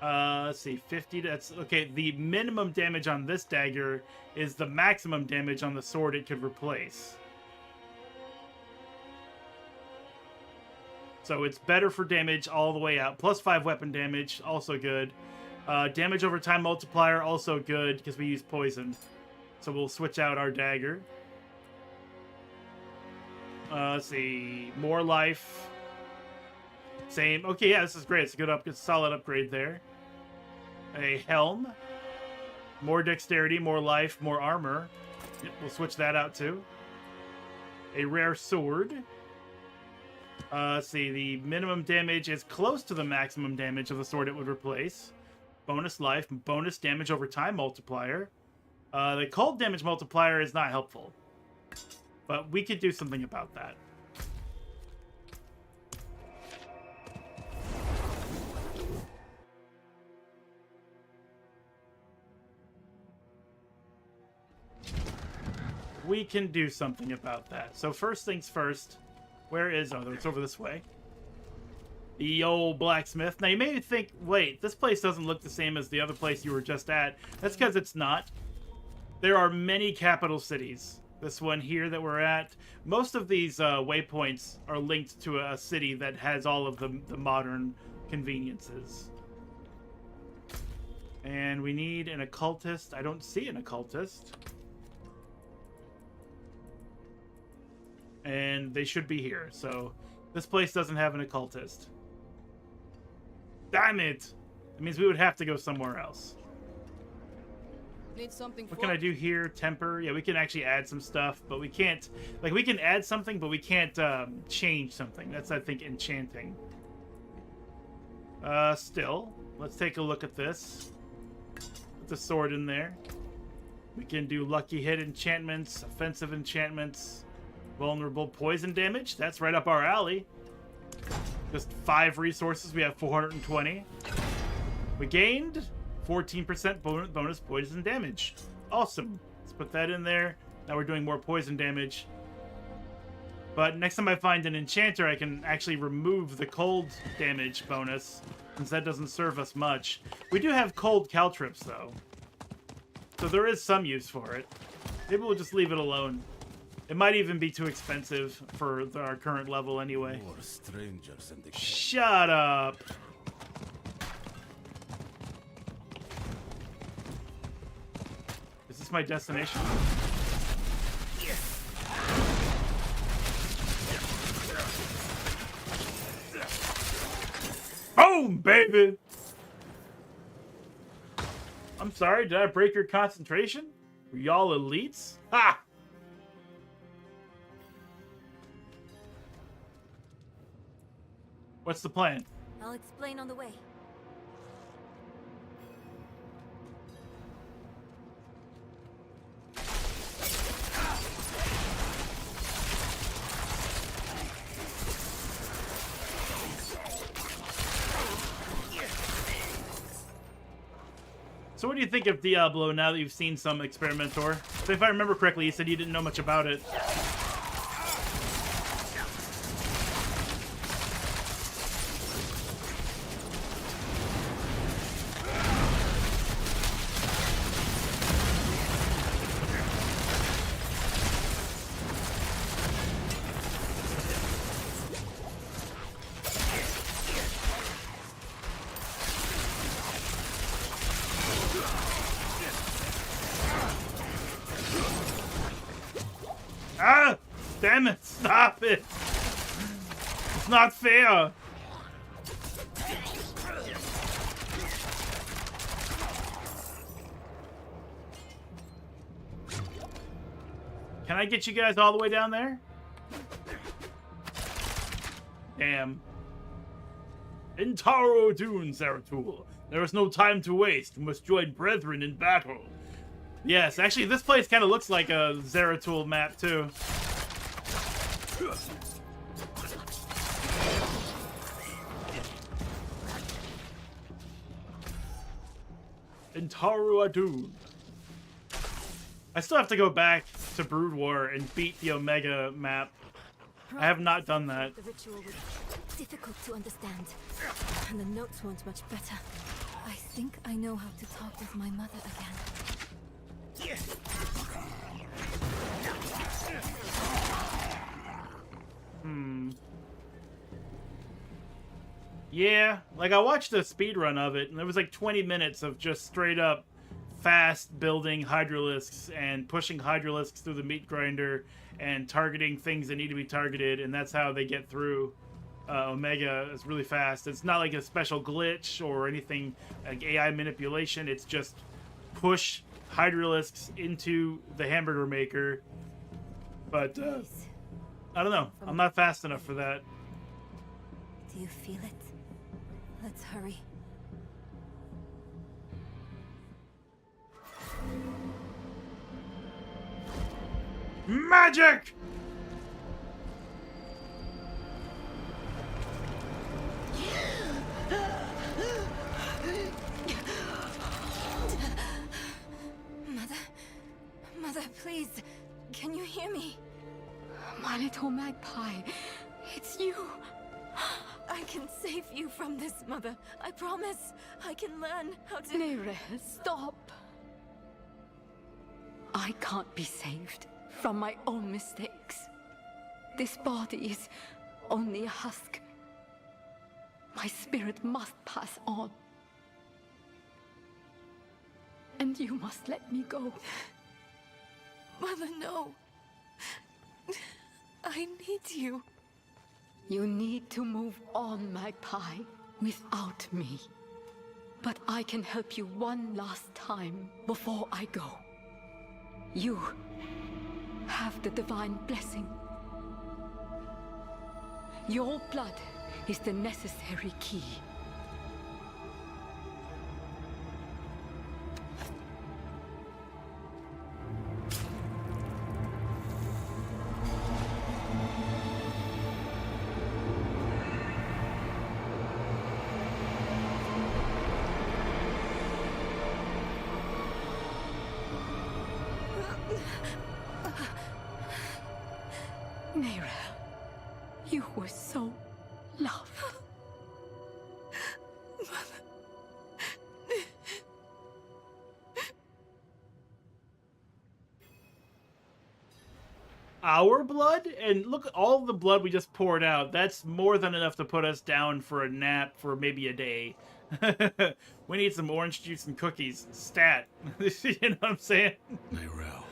Let's see, 50. That's okay. The minimum damage on this dagger is the maximum damage on the sword it could replace. So it's better for damage all the way out. Plus 5 weapon damage, also good. Damage over time multiplier, also good because we use poison. So we'll switch out our dagger. Let's see, more life. Same. Okay, yeah, this is great. It's a good solid upgrade there. A helm. More dexterity, more life, more armor. Yep, we'll switch that out too. A rare sword. Let's see, the minimum damage is close to the maximum damage of the sword it would replace. Bonus life, bonus damage over time multiplier. The cold damage multiplier is not helpful. But we could do something about that. We can do something about that. So first things first, where is... Oh, it's over this way. The old blacksmith. Now you may think, wait, this place doesn't look the same as the other place you were just at. That's because it's not. There are many capital cities. This one here that we're at. Most of these waypoints are linked to a city that has all of the modern conveniences. And we need an occultist. I don't see an occultist. And they should be here. So this place doesn't have an occultist. Damn it! It means we would have to go somewhere else. Need something. What can I do here? Temper. Yeah, we can actually add some stuff, but we can't... Like, we can add something, but we can't change something. That's, I think, enchanting. Still, let's take a look at this. Put the sword in there. We can do lucky hit enchantments, offensive enchantments, vulnerable poison damage. That's right up our alley. Just 5 resources. We have 420. We gained 14% bonus poison damage. Awesome. Let's put that in there. Now we're doing more poison damage. But next time I find an enchanter, I can actually remove the cold damage bonus, since that doesn't serve us much. We do have cold caltrips, though. So there is some use for it. Maybe we'll just leave it alone. It might even be too expensive for our current level anyway. More strangers in the Shut up! Is this my destination? Boom, baby! I'm sorry, did I break your concentration? Were y'all elites? Ha! What's the plan? I'll explain on the way. So what do you think of Diablo now that you've seen some Experimentor? So if I remember correctly, you said you didn't know much about it. Damn it! Stop it! It's not fair! Can I get you guys all the way down there? Damn. In Taro Dune, Zeratul. There is no time to waste. We must join brethren in battle. Yes, actually, this place kind of looks like a Zeratul map, too. In Taro Dune. I still have to go back to Brood War and beat the Omega map. I have not done that. The ritual was difficult to understand, and the notes weren't much better. I think I know how to talk with my mother again. Yeah, like I watched a speedrun of it, and it was like 20 minutes of just straight up fast building hydralisks and pushing hydralisks through the meat grinder and targeting things that need to be targeted, and that's how they get through Omega. Is really fast. It's not like a special glitch or anything like AI manipulation. It's just push hydralisks into the hamburger maker. But I don't know. I'm not fast enough for that. Do you feel it? Let's hurry. Magic! Mother, please, can you hear me? My little magpie, it's you. I can save you from this, Mother. I promise. I can learn how to... Nere, stop. I can't be saved from my own mistakes. This body is only a husk. My spirit must pass on. And you must let me go. Mother, no. I need you. You need to move on, Magpie, without me. But I can help you one last time before I go. You have the divine blessing. Your blood is the necessary key. Nere, you were so loved. Our blood? And look at all the blood we just poured out. That's more than enough to put us down for a nap for maybe a day. We need some orange juice and cookies. Stat. You know what I'm saying? Nyrel.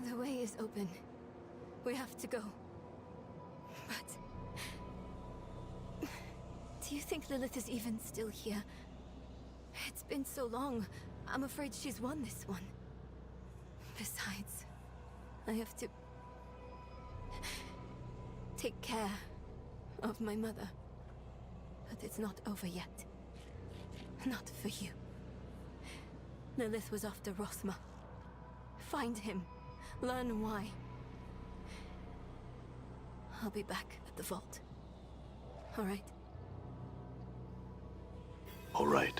The way is open. We have to go. But... do you think Lilith is even still here? It's been so long. I'm afraid she's won this one. Besides, I have to... take care of my mother. But it's not over yet. Not for you. Lilith was after Rosma. Find him. Learn why. I'll be back at the vault. All right? All right.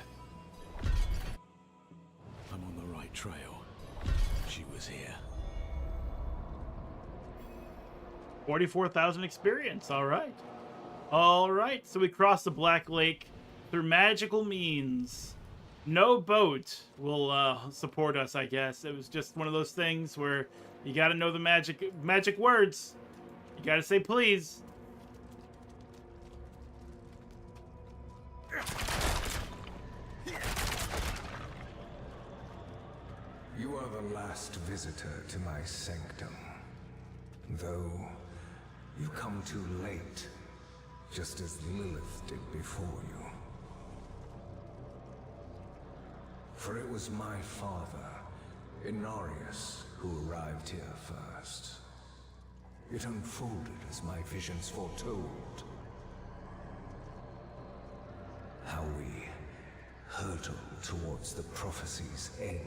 I'm on the right trail. She was here. 44,000 experience. All right. All right. So we crossed the Black Lake through magical means. No boat will support us, I guess. It was just one of those things where you got to know the magic words. You got to say please. You are the last visitor to my sanctum. Though you come too late, just as Lilith did before you. For it was my father, Inarius, who arrived here first. It unfolded as my visions foretold. How we hurtle towards the prophecy's end.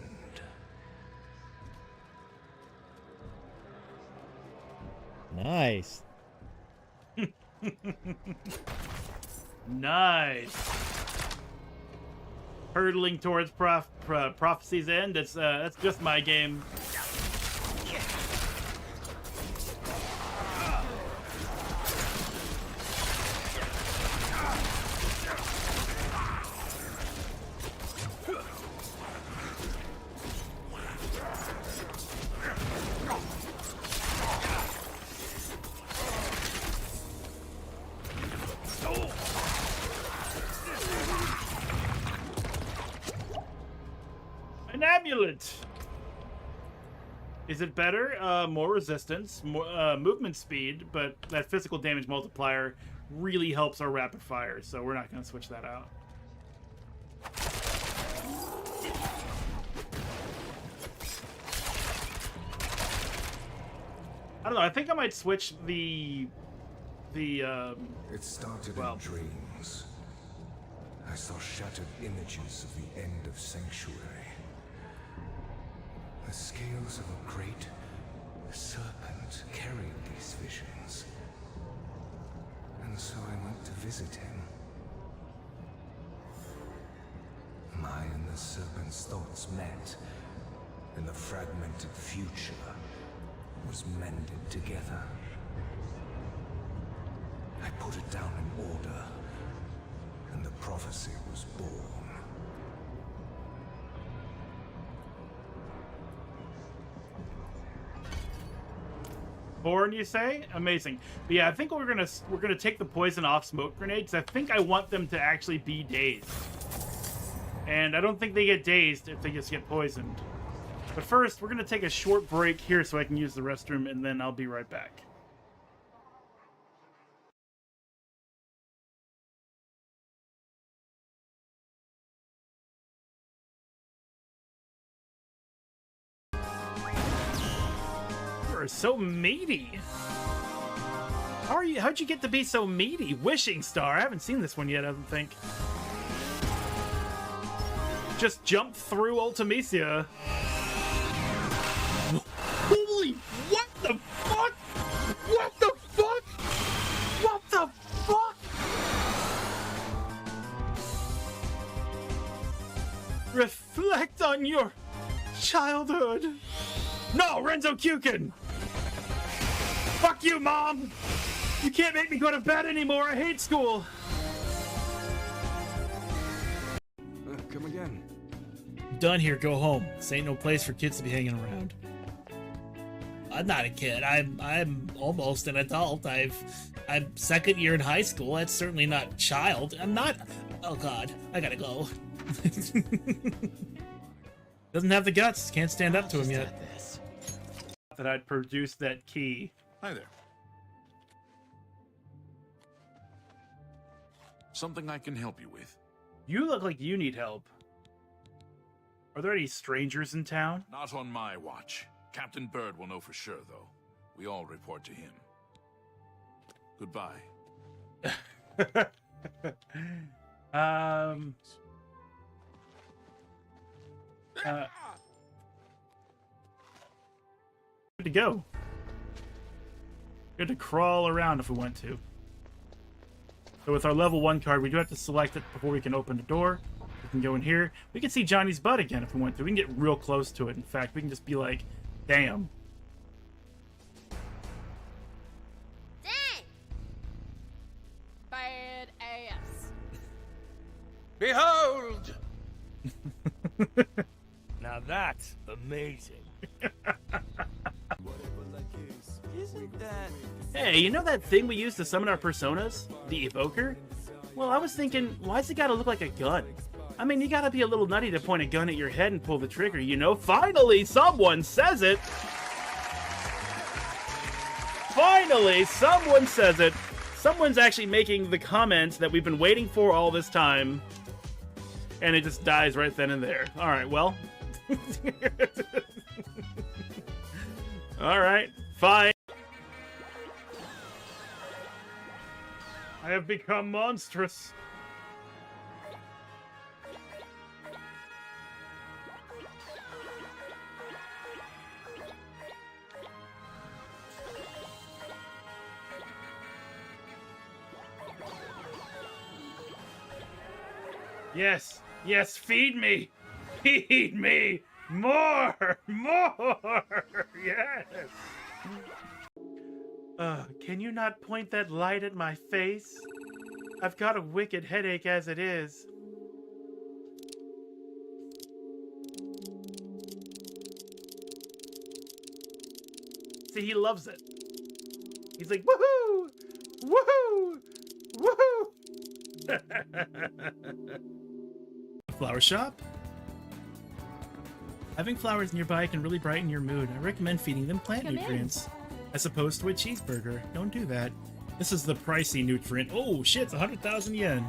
Nice. Nice. Hurtling towards prophecy's end. That's just my game. An amulet. Is it better? More resistance, more movement speed, but that physical damage multiplier really helps our rapid fire, so we're not going to switch that out. I don't know. I think I might switch the It started in dreams. I saw shattered images of the end of Sanctuary. The scales of a great serpent carried these visions. And so I went to visit him. My and the serpent's thoughts met, and the fragmented future was mended together. I put it down in order, and the prophecy was born. Born, you say? Amazing. But yeah, I think we're gonna take the poison off smoke grenades. I think I want them to actually be dazed, and I don't think they get dazed if they just get poisoned. But first, we're gonna take a short break here so I can use the restroom, and then I'll be right back. You're so meaty. How are you? How'd you get to be so meaty? Wishing Star. I haven't seen this one yet, I don't think. Just jump through Ultimecia. Holy, what the fuck? What the fuck? What the fuck? Reflect on your childhood. No, Renzo Kukin! Fuck you, Mom! You can't make me go to bed anymore. I hate school. Come again. Done here, go home. This ain't no place for kids to be hanging around. I'm not a kid. I'm almost an adult. I'm second year in high school. That's certainly not a child. I'm not. Oh God, I gotta go. Doesn't have the guts. Can't stand up to him yet. That I'd produced that key. Hi there. Something I can help you with. You look like you need help. Are there any strangers in town? Not on my watch. Captain Bird will know for sure, though. We all report to him. Goodbye. Good to go. Good to crawl around if we want to. So with our level 1 card, we do have to select it before we can open the door. We can go in here. We can see Johnny's butt again if we want to. We can get real close to it. In fact, we can just be like, damn. Dang! Bad ass. Behold! Now that's amazing. Isn't that... Hey, you know that thing we use to summon our personas? The evoker? Well, I was thinking, why's it gotta look like a gun? I mean, you gotta be a little nutty to point a gun at your head and pull the trigger, you know? Finally, someone says it! Finally, someone says it. Someone's actually making the comment that we've been waiting for all this time. And it just dies right then and there. Alright, well. Alright, fine. I have become monstrous. Yes, yes, feed me! Feed me! More! More! Yes! Can you not point that light at my face? I've got a wicked headache as it is. See, he loves it. He's like, woohoo! Woohoo! Woohoo! Flower shop? Having flowers nearby can really brighten your mood. I recommend feeding them plant nutrients. As opposed to a cheeseburger. Don't do that. This is the pricey nutrient. Oh shit, it's 100,000 yen.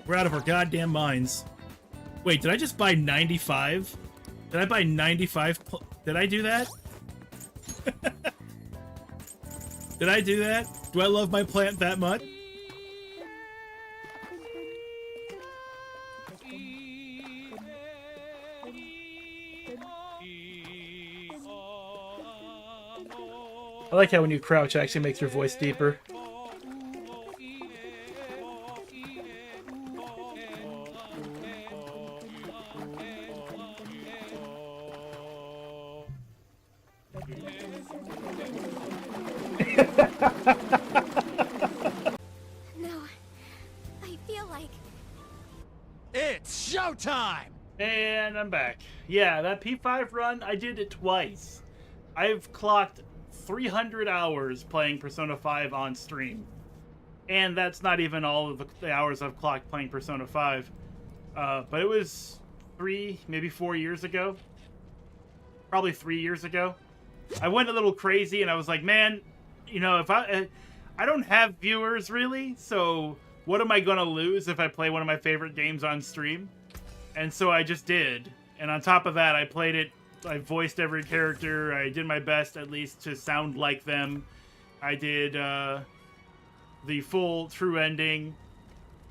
We're out of our goddamn minds. Wait, did I just buy 95? Did I buy 95? Did I do that? Did I do that? Do I love my plant that much? I like how when you crouch, it actually makes your voice deeper. No, I feel like... It's showtime! And I'm back. Yeah, that P5 run, I did it twice. I've clocked 300 hours playing Persona 5 on stream. And that's not even all of the hours I've clocked playing Persona 5. But it was 3, maybe 4 years ago. Probably 3 years ago. I went a little crazy and I was like, man, you know, if I don't have viewers really, so what am I gonna lose if I play one of my favorite games on stream? And so I just did. And on top of that, I played it. I voiced every character. I did my best, at least, to sound like them. I did the full true ending.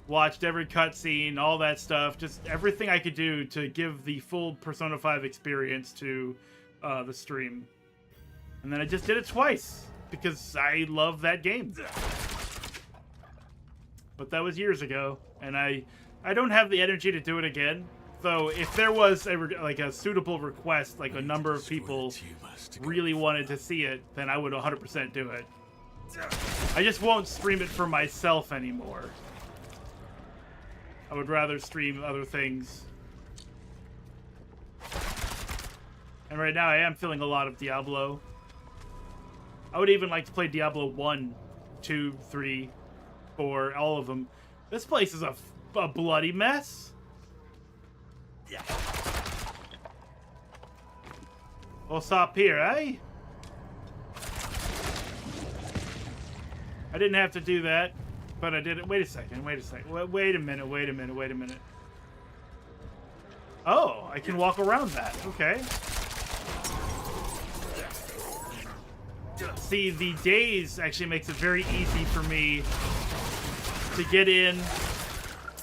Watched every cutscene, all that stuff. Just everything I could do to give the full Persona 5 experience to the stream. And then I just did it twice, because I love that game. But that was years ago, and I don't have the energy to do it again. So if there was a suitable request, like a number of people really wanted to see it, then I would 100% do it. I just won't stream it for myself anymore. I would rather stream other things. And right now I am feeling a lot of Diablo. I would even like to play Diablo 1, 2, 3, 4, all of them. This place is a bloody mess. What's up here, eh? I didn't have to do that, but I did it. Wait a second, wait a minute. Oh, I can walk around that. Okay. See, the daze actually makes it very easy for me to get in,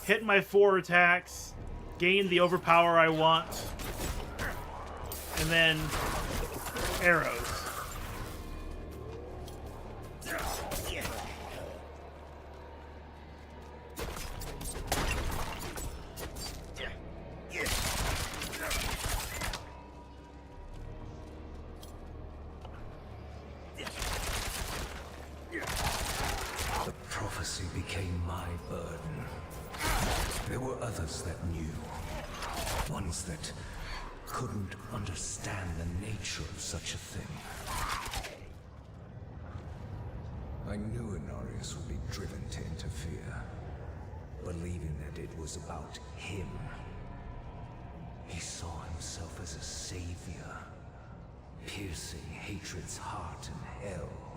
hit my 4 attacks, gain the overpower I want, and then arrows. The prophecy became my burden. There were others that knew. Ones that couldn't understand the nature of such a thing. I knew Inarius would be driven to interfere, believing that it was about him. He saw himself as a savior, piercing hatred's heart in hell.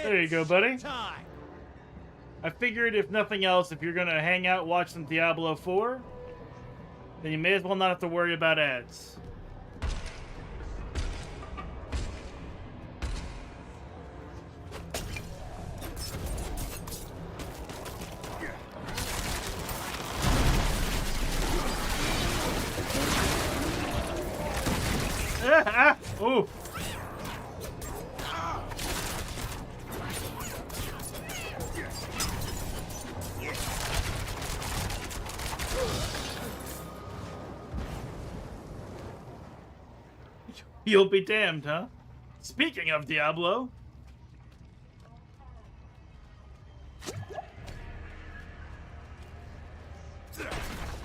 There you go, buddy. Time. I figured if nothing else, if you're gonna hang out, watch some Diablo 4, then you may as well not have to worry about ads. Ooh. You'll be damned, huh? Speaking of Diablo.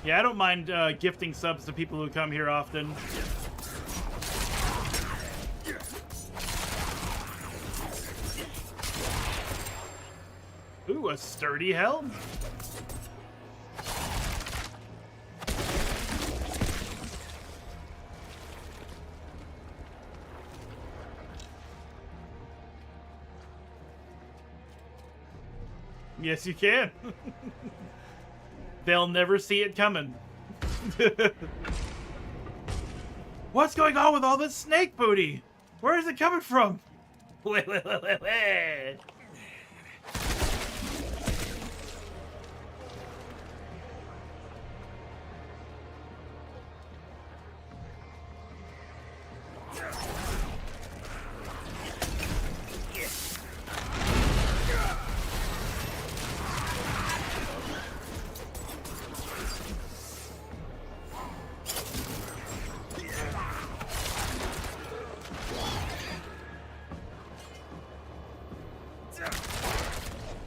Yeah, I don't mind gifting subs to people who come here often. Ooh, a sturdy helm. Yes, you can. They'll never see it coming. What's going on with all this snake booty? Where is it coming from? Wait.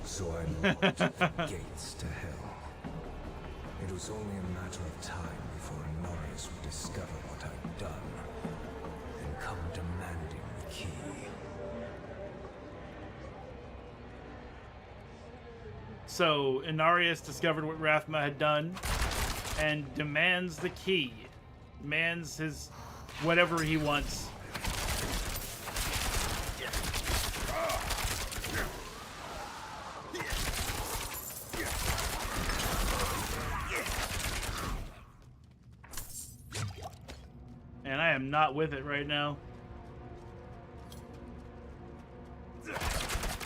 So I locked the gates to hell. It was only a matter of time before Honorius would discover what I'd done and come demanding the key. So Inarius discovered what Rathma had done and demands the key. Demands his whatever he wants. And I am not with it right now.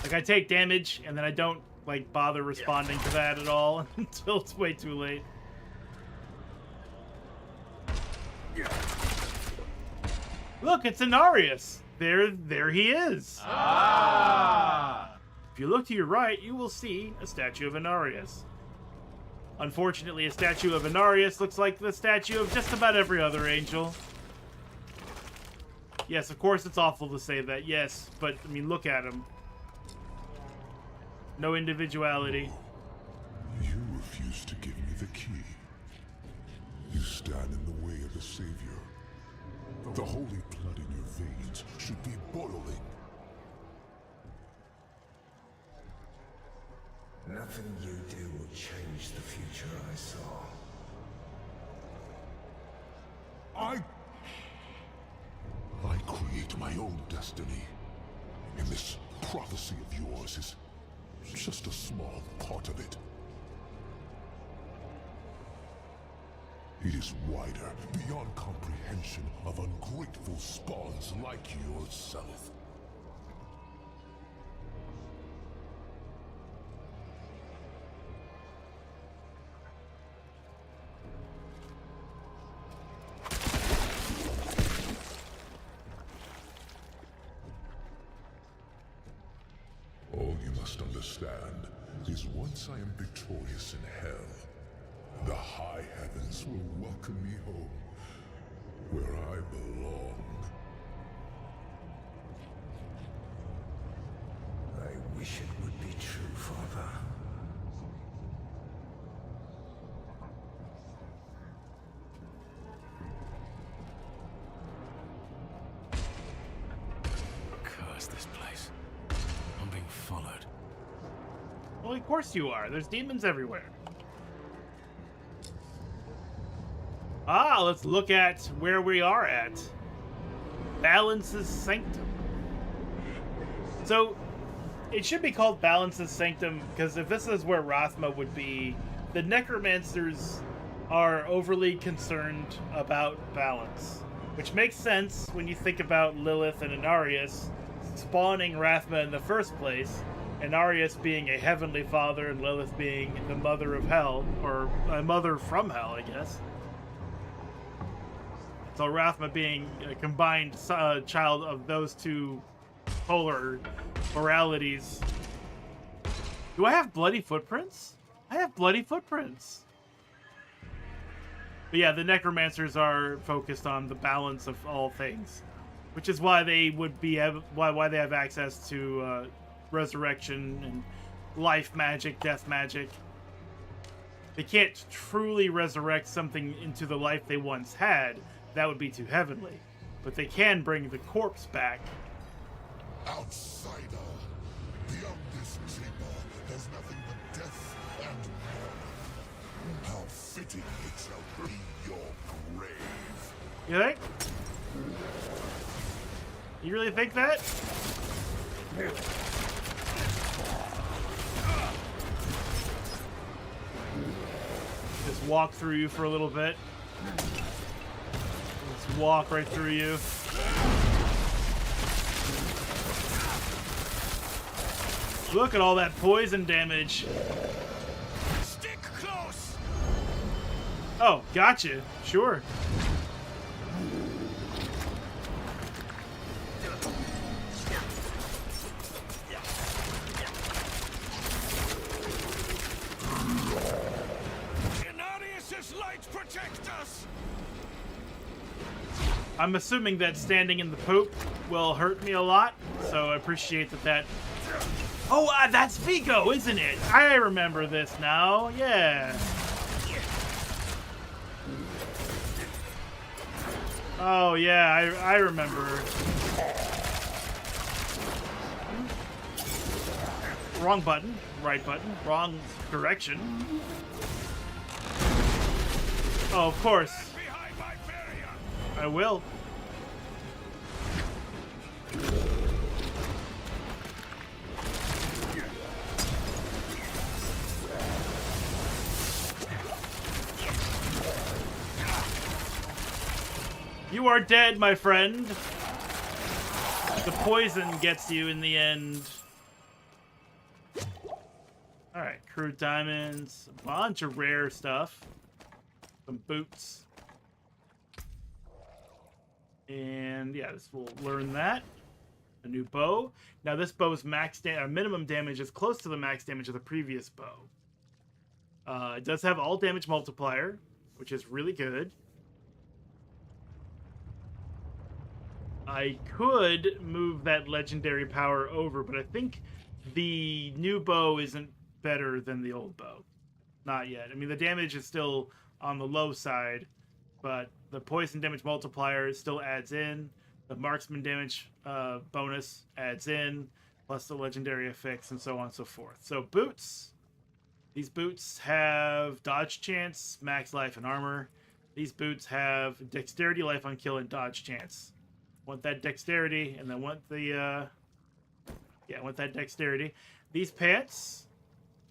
Like, I take damage, and then I don't, like, bother responding to that at all until it's way too late. Look, it's Inarius. There he is. Ah! If you look to your right, you will see a statue of Inarius. Unfortunately, a statue of Inarius looks like the statue of just about every other angel. Yes, of course it's awful to say that, yes, but, I mean, look at him. No individuality. You refuse to give me the key. You stand in the way of the Savior. The holy blood in your veins should be boiling. Nothing you do will change the future I saw. I create my own destiny. And this prophecy of yours is just a small part of it. It is wider, beyond comprehension of ungrateful spawns like yourself. All you must understand is once I am victorious in hell, the high heavens will welcome me home, where I belong. I wish it would be true, Father. Curse this place. I'm being followed. Well, of course you are. There's demons everywhere. Ah, let's look at where we are at. Balance's Sanctum. So, it should be called Balance's Sanctum, because if this is where Rathma would be, the Necromancers are overly concerned about balance. Which makes sense when you think about Lilith and Inarius spawning Rathma in the first place. Inarius being a heavenly father and Lilith being the mother of hell, or a mother from hell, I guess. So Rathma being a combined child of those two polar moralities. Do I have bloody footprints? I have bloody footprints. But yeah, the Necromancers are focused on the balance of all things, which is why they would be why they have access to resurrection and life magic, death magic. They can't truly resurrect something into the life they once had. That would be too heavenly. But they can bring the corpse back. Outsider, beyond this chamber, there's nothing but death and murder. How fitting it shall be your grave. You think? You really think that? Just walk through you for a little bit. Just walk right through you. Look at all that poison damage. Stick close. Oh, gotcha. Sure. Inarius' light protect us. I'm assuming that standing in the poop will hurt me a lot, so I appreciate that. Oh, that's Vigo, isn't it? I remember this now. Yeah. Oh, yeah, I remember. Wrong button. Right button. Wrong direction. Oh, of course. I will. You are dead, my friend. The poison gets you in the end. Alright, crude diamonds, a bunch of rare stuff. Some boots. And yeah, this will learn that. A new bow. Now this bow's minimum damage is close to the max damage of the previous bow. It does have all damage multiplier, which is really good. I could move that legendary power over, but I think the new bow isn't better than the old bow. Not yet. I mean, the damage is still on the low side, but the poison damage multiplier still adds in. The marksman damage bonus adds in, plus the legendary effects and so on and so forth. So boots. These boots have dodge chance, max life, and armor. These boots have dexterity, life on kill, and dodge chance. Want that dexterity, and then want the want that dexterity. These pants,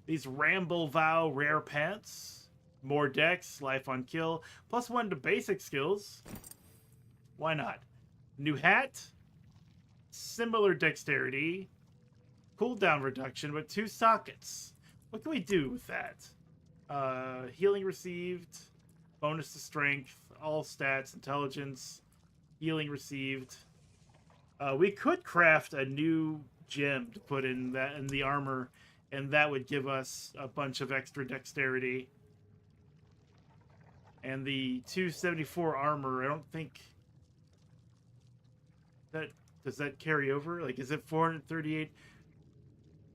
these Ramble Vow rare pants, more dex, life on kill, +1 to basic skills. Why not? New hat, similar dexterity, cooldown reduction, but 2 sockets. What can we do with that? Healing received, bonus to strength, all stats, intelligence. Healing received. We could craft a new gem to put in the armor, and that would give us a bunch of extra dexterity. And the 274 armor, I don't think that does that carry over. Like, is it 438?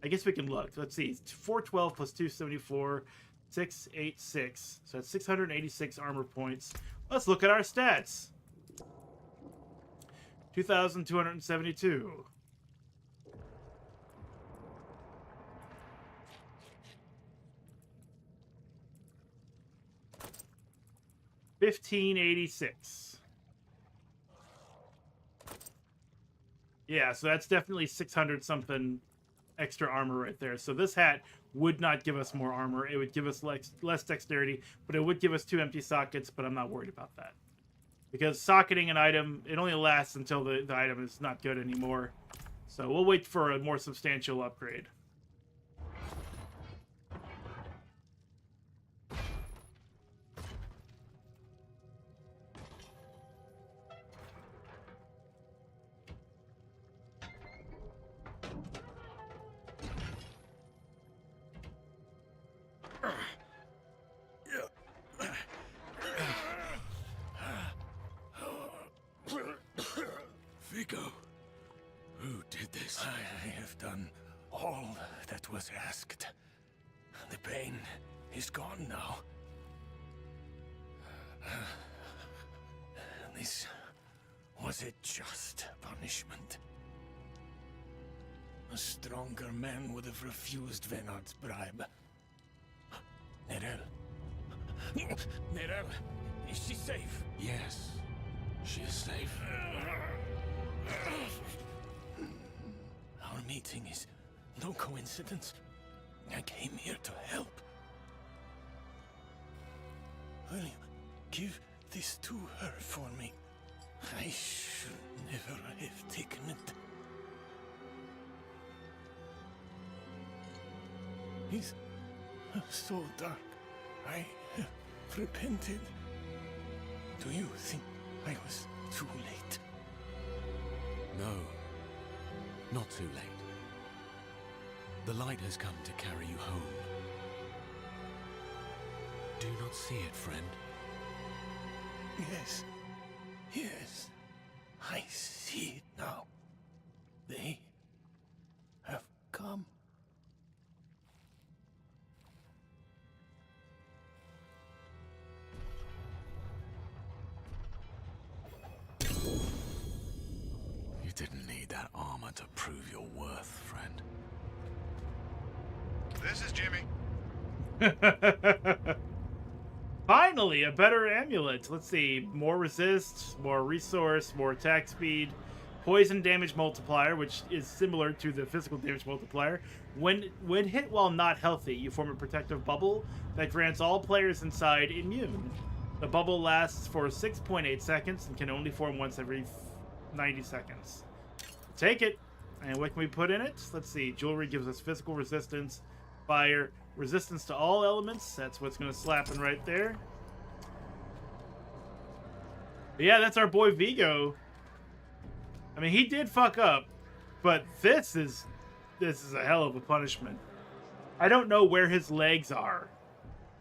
I guess we can look. Let's see. It's 412 plus 274, 686. So that's 686 armor points. Let's look at our stats. 2,272. $1,586. Yeah, so that's definitely 600 something extra armor right there. So this hat would not give us more armor. It would give us less dexterity, but it would give us 2 empty sockets, but I'm not worried about that. Because socketing an item, it only lasts until the item is not good anymore. So we'll wait for a more substantial upgrade. Vigo, who did this? I have done all that was asked. The pain is gone now. This was a just punishment. A stronger man would have refused Venard's bribe. Nerel. Nerel, is she safe? Yes, she is safe. Our meeting is no coincidence. I came here to help. Will you give this to her for me? I should never have taken it. It's so dark. I have repented. Do you think I was too late? No, not too late. The light has come to carry you home. Do you not see it, friend? Yes, yes, I see it now. They have come. You didn't need that armor to prove your worth, friend. This is Jimmy. Finally, a better amulet. Let's see. More resist, more resource, more attack speed, poison damage multiplier, which is similar to the physical damage multiplier. When hit while not healthy, you form a protective bubble that grants all players inside immune. The bubble lasts for 6.8 seconds and can only form once every 90 seconds. Take it. And what can we put in it? Let's see. Jewelry gives us physical resistance, fire, resistance to all elements. That's what's going to slap in right there. But yeah, that's our boy Vigo. I mean, he did fuck up, but this is a hell of a punishment. I don't know where his legs are.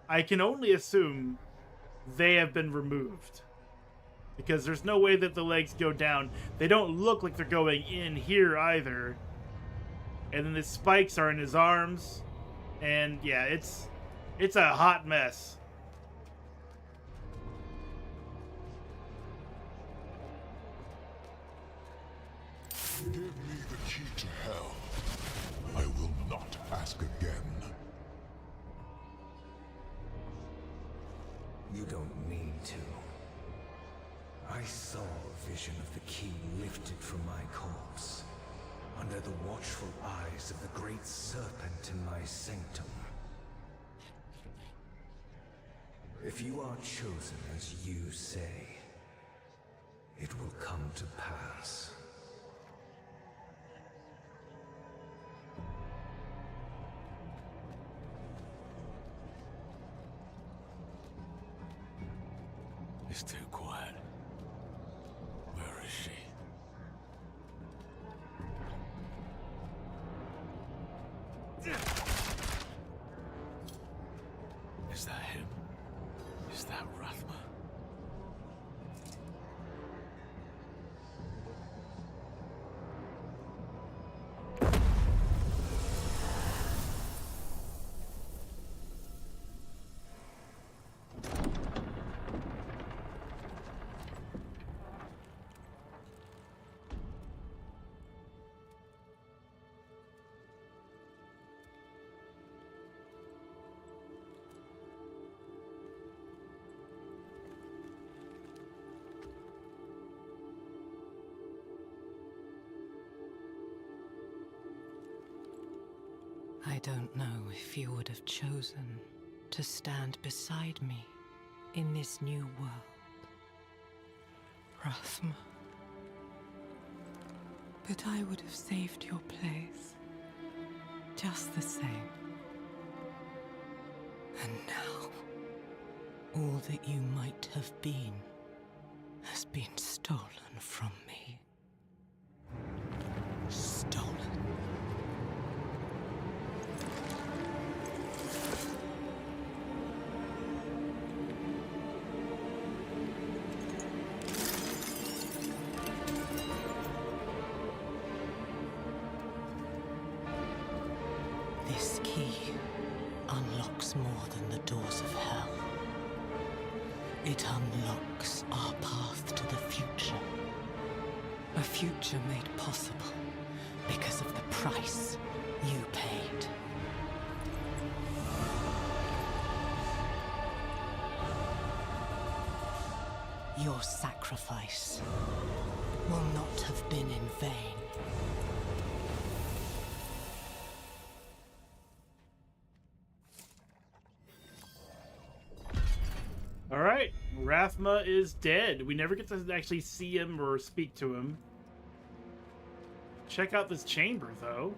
I can only assume they have been removed, because there's no way that the legs go down. They don't look like they're going in here either. And then the spikes are in his arms. And yeah, it's a hot mess. Give me the key to hell. I will not ask again. You don't need to. I saw a vision of the key lifted from my corpse, under the watchful eyes of the great serpent in my sanctum. If you are chosen as you say, it will come to pass. It's too quiet. Where is she? Is that him? Is that Rathma? don't know if you would have chosen to stand beside me in this new world, Rathma. But I would have saved your place, just the same. And now, all that you might have been has been stolen from me. Stolen. This key unlocks more than the doors of hell. It unlocks our path to the future. A future made possible because of the price you paid. Your sacrifice will not have been in vain. All right, Rathma is dead. We never get to actually see him or speak to him. Check out this chamber, though.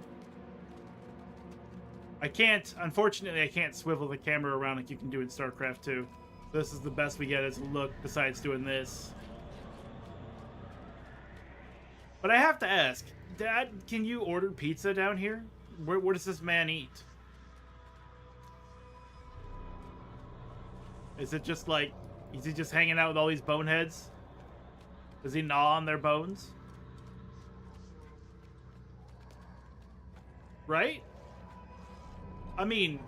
Unfortunately, I can't swivel the camera around like you can do in StarCraft 2. This is the best we get as a look besides doing this. But I have to ask, Dad, can you order pizza down here? Where does this man eat? Is it just like, is he just hanging out with all these boneheads? Does he gnaw on their bones? Right? I mean,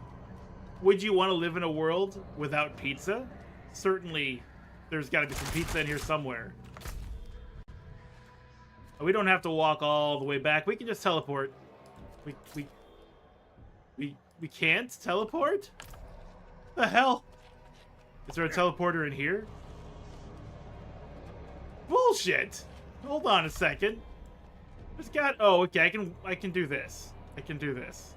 would you want to live in a world without pizza? Certainly, there's got to be some pizza in here somewhere. We don't have to walk all the way back. We can just teleport. We can't teleport? The hell? Is there a teleporter in here? Bullshit! Hold on a second. There's got. Oh, okay. I can do this. I can do this.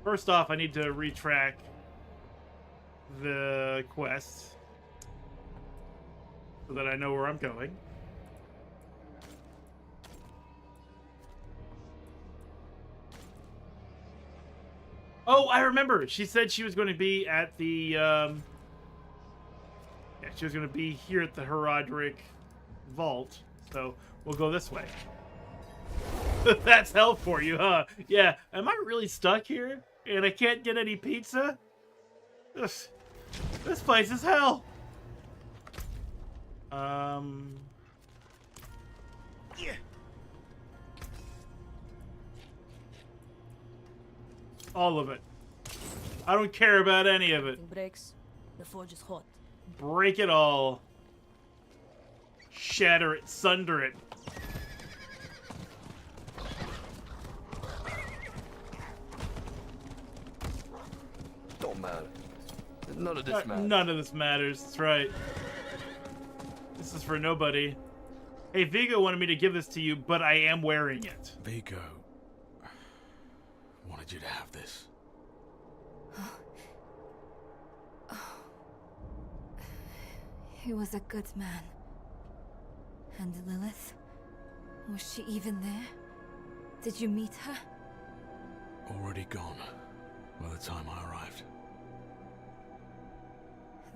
First off, I need to retrack the quest so that I know where I'm going. Oh, I remember. She said she was going to be at the, yeah, she was going to be here at the Herodric Vault. So we'll go this way. That's hell for you, huh? Yeah. Am I really stuck here? And I can't get any pizza? This place is hell. Yeah. All of it. I don't care about any of it. Breaks. The forge is hot. Break it all. Shatter it. Sunder it. Don't matter. None of this matters. None of this matters. That's right. This is for nobody. Hey, Vigo wanted me to give this to you, but I am wearing it. Vigo wanted you to have this. He was a good man. And Lilith? Was she even there? Did you meet her? Already gone by the time I arrived.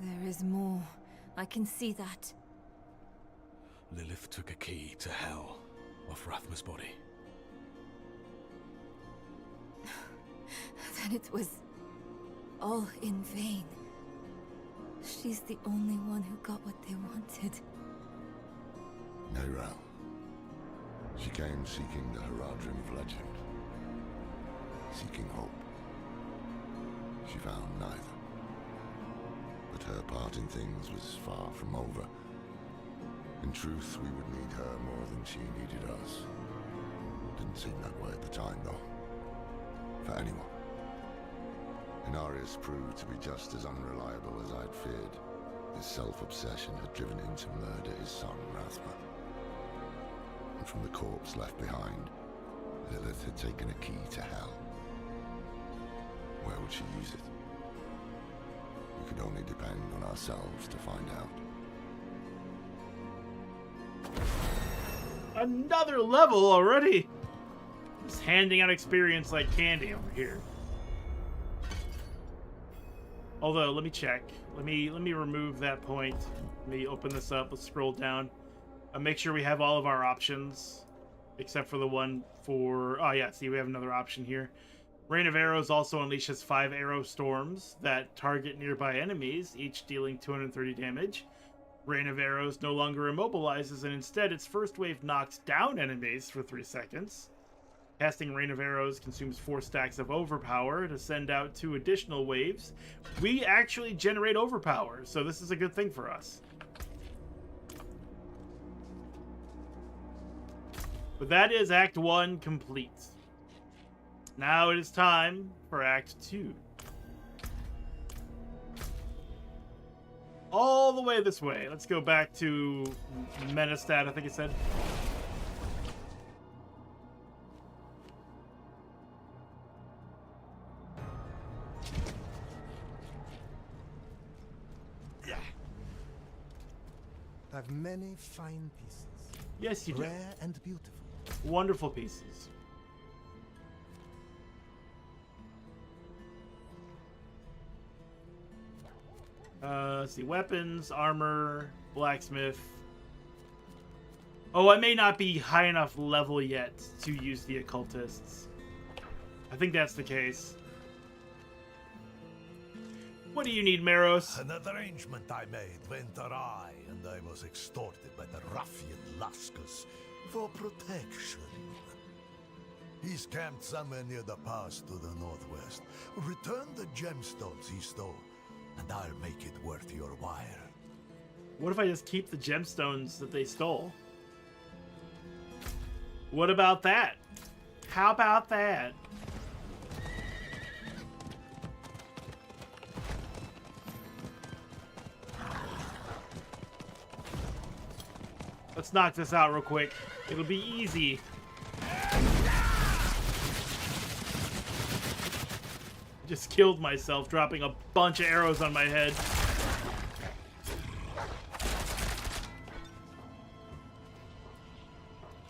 There is more. I can see that. Lilith took a key to hell off Rathma's body. Then it was all in vain. She's the only one who got what they wanted. Neyrelle. She came seeking the Herodrim of legend. Seeking hope. She found neither. But her part in things was far from over. In truth, we would need her more than she needed us. Didn't seem that way at the time, though. For anyone. Inarius proved to be just as unreliable as I'd feared. His self-obsession had driven him to murder his son, Rathma. And from the corpse left behind, Lilith had taken a key to hell. Where would she use it? We could only depend on ourselves to find out. Another level already. Just handing out experience like candy over here. Although, let me check. Let me remove that point. Let me open this up. Let's scroll down. Make sure we have all of our options, except for the one for... Oh, yeah, see, we have another option here. Rain of Arrows also unleashes 5 arrow storms that target nearby enemies, each dealing 230 damage. Rain of Arrows no longer immobilizes, and instead its first wave knocks down enemies for 3 seconds. Casting Rain of Arrows consumes 4 stacks of Overpower to send out 2 additional waves. We actually generate Overpower, so this is a good thing for us. But that is Act 1 complete. Now it is time for Act 2. All the way this way. Let's go back to Menestad, I think it said. I have many fine pieces. Yes, you do. Rare and beautiful. Wonderful pieces. Let's see. Weapons, armor, blacksmith. Oh, I may not be high enough level yet to use the occultists. I think that's the case. What do you need, Meros? An arrangement I made went awry, and I was extorted by the ruffian Laskus for protection. He's camped somewhere near the pass to the northwest. Return the gemstones he stole, and I'll make it worth your while. What if I just keep the gemstones that they stole? What about that? How about that? Let's knock this out real quick. It'll be easy. Just killed myself, dropping a bunch of arrows on my head.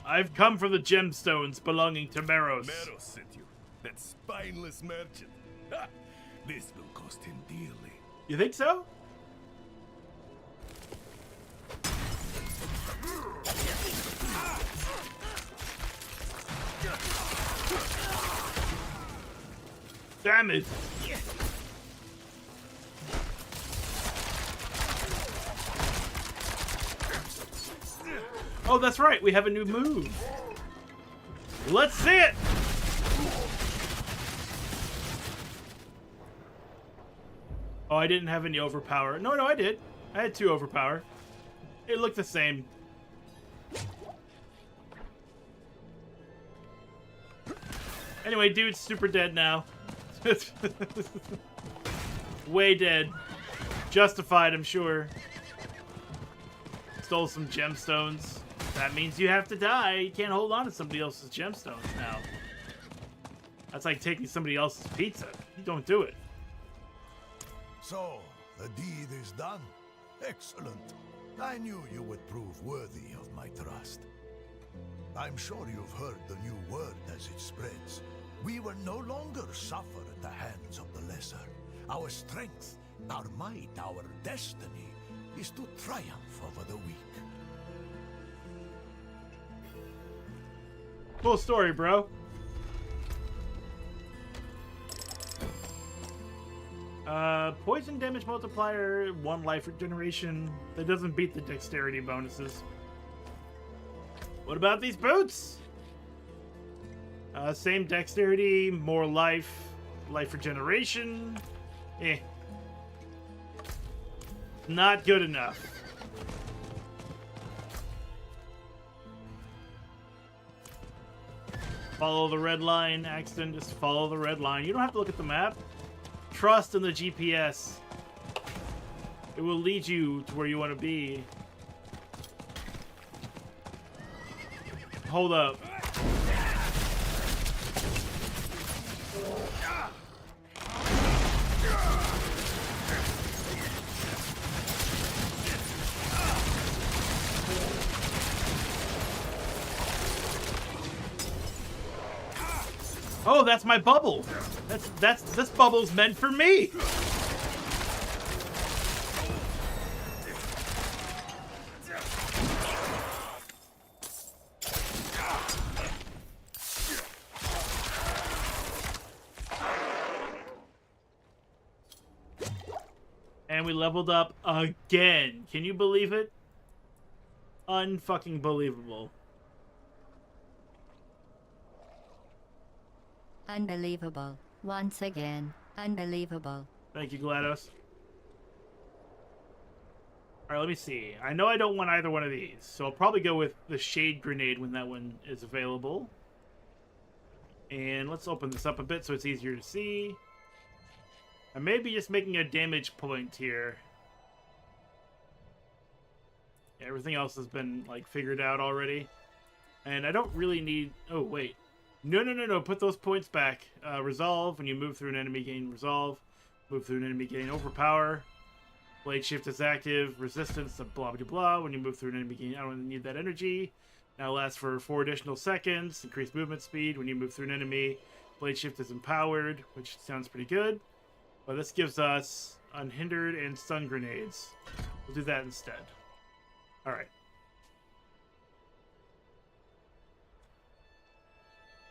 I've come for the gemstones belonging to Meros. Meros sent you. That spineless merchant. Ha! This will cost him dearly. You think so? Damn it! Oh, that's right. We have a new move. Let's see it! Oh, I didn't have any overpower. No, I did. I had 2 overpower. It looked the same. Anyway, dude's super dead now. Way dead. Justified, I'm sure. Stole some gemstones. That means you have to die. You can't hold on to somebody else's gemstones now. That's like taking somebody else's pizza. You don't do it. So, the deed is done. Excellent. I knew you would prove worthy of my trust. I'm sure you've heard the new word as it spreads. We will no longer suffer at the hands of the lesser. Our strength, our might, our destiny is to triumph over the weak. Cool story, bro. Poison damage multiplier, 1 life regeneration. That doesn't beat the dexterity bonuses. What about these boots? Same dexterity, more life, life regeneration. Not good enough. Follow the red line, Axton. Just follow the red line. You don't have to look at the map. Trust in the GPS. It will lead you to where you want to be. Hold up. Oh, that's my bubble. This bubble's meant for me. And we leveled up again. Can you believe it? Unfucking believable. Unbelievable. Once again, unbelievable. Thank you, GLaDOS. Alright, let me see. I know I don't want either one of these, so I'll probably go with the Shade Grenade when that one is available. And let's open this up a bit so it's easier to see. I may be just making a damage point here. Yeah, everything else has been, like, figured out already. And I don't really need... Oh, wait. No. Put those points back. Resolve. When you move through an enemy, gain resolve. Move through an enemy, gain overpower. Blade shift is active. Resistance, blah, blah, blah. When you move through an enemy, gain... I don't need that energy. Now lasts for 4 additional seconds. Increased movement speed. When you move through an enemy, blade shift is empowered, which sounds pretty good. But this gives us unhindered and stun grenades. We'll do that instead. Alright.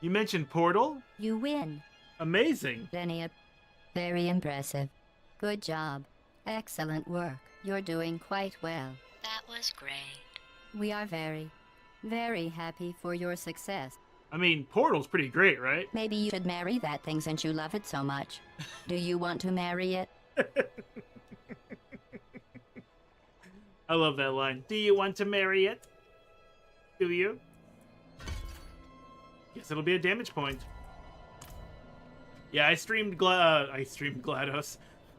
You mentioned Portal? You win. Amazing. Linnea, very impressive. Good job. Excellent work. You're doing quite well. That was great. We are very, very happy for your success. I mean, Portal's pretty great, right? Maybe you should marry that thing since you love it so much. Do you want to marry it? I love that line. Do you want to marry it? Do you? Guess it'll be a damage point. Yeah, I streamed GLaDOS.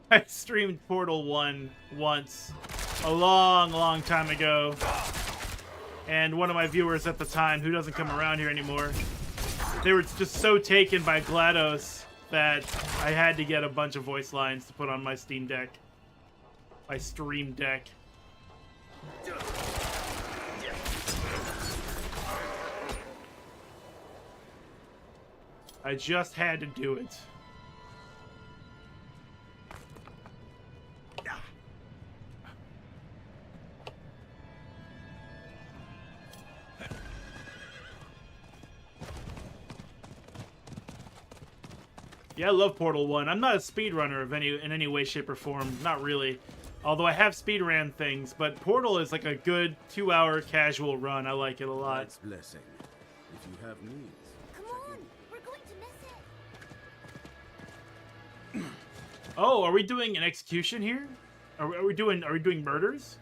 I streamed Portal 1 once. A long time ago. And one of my viewers at the time, who doesn't come around here anymore, they were just so taken by GLaDOS that I had to get a bunch of voice lines to put on my Steam Deck. My Stream Deck. I just had to do it. Yeah, I love Portal 1. I'm not a speedrunner in any way, shape, or form. Not really. Although I have speedran things, but Portal is like a good 2-hour casual run. I like it a lot. God's blessing. If you have needs. Come on, we're going to miss it. Oh, are we doing an execution here? Are we doing murders?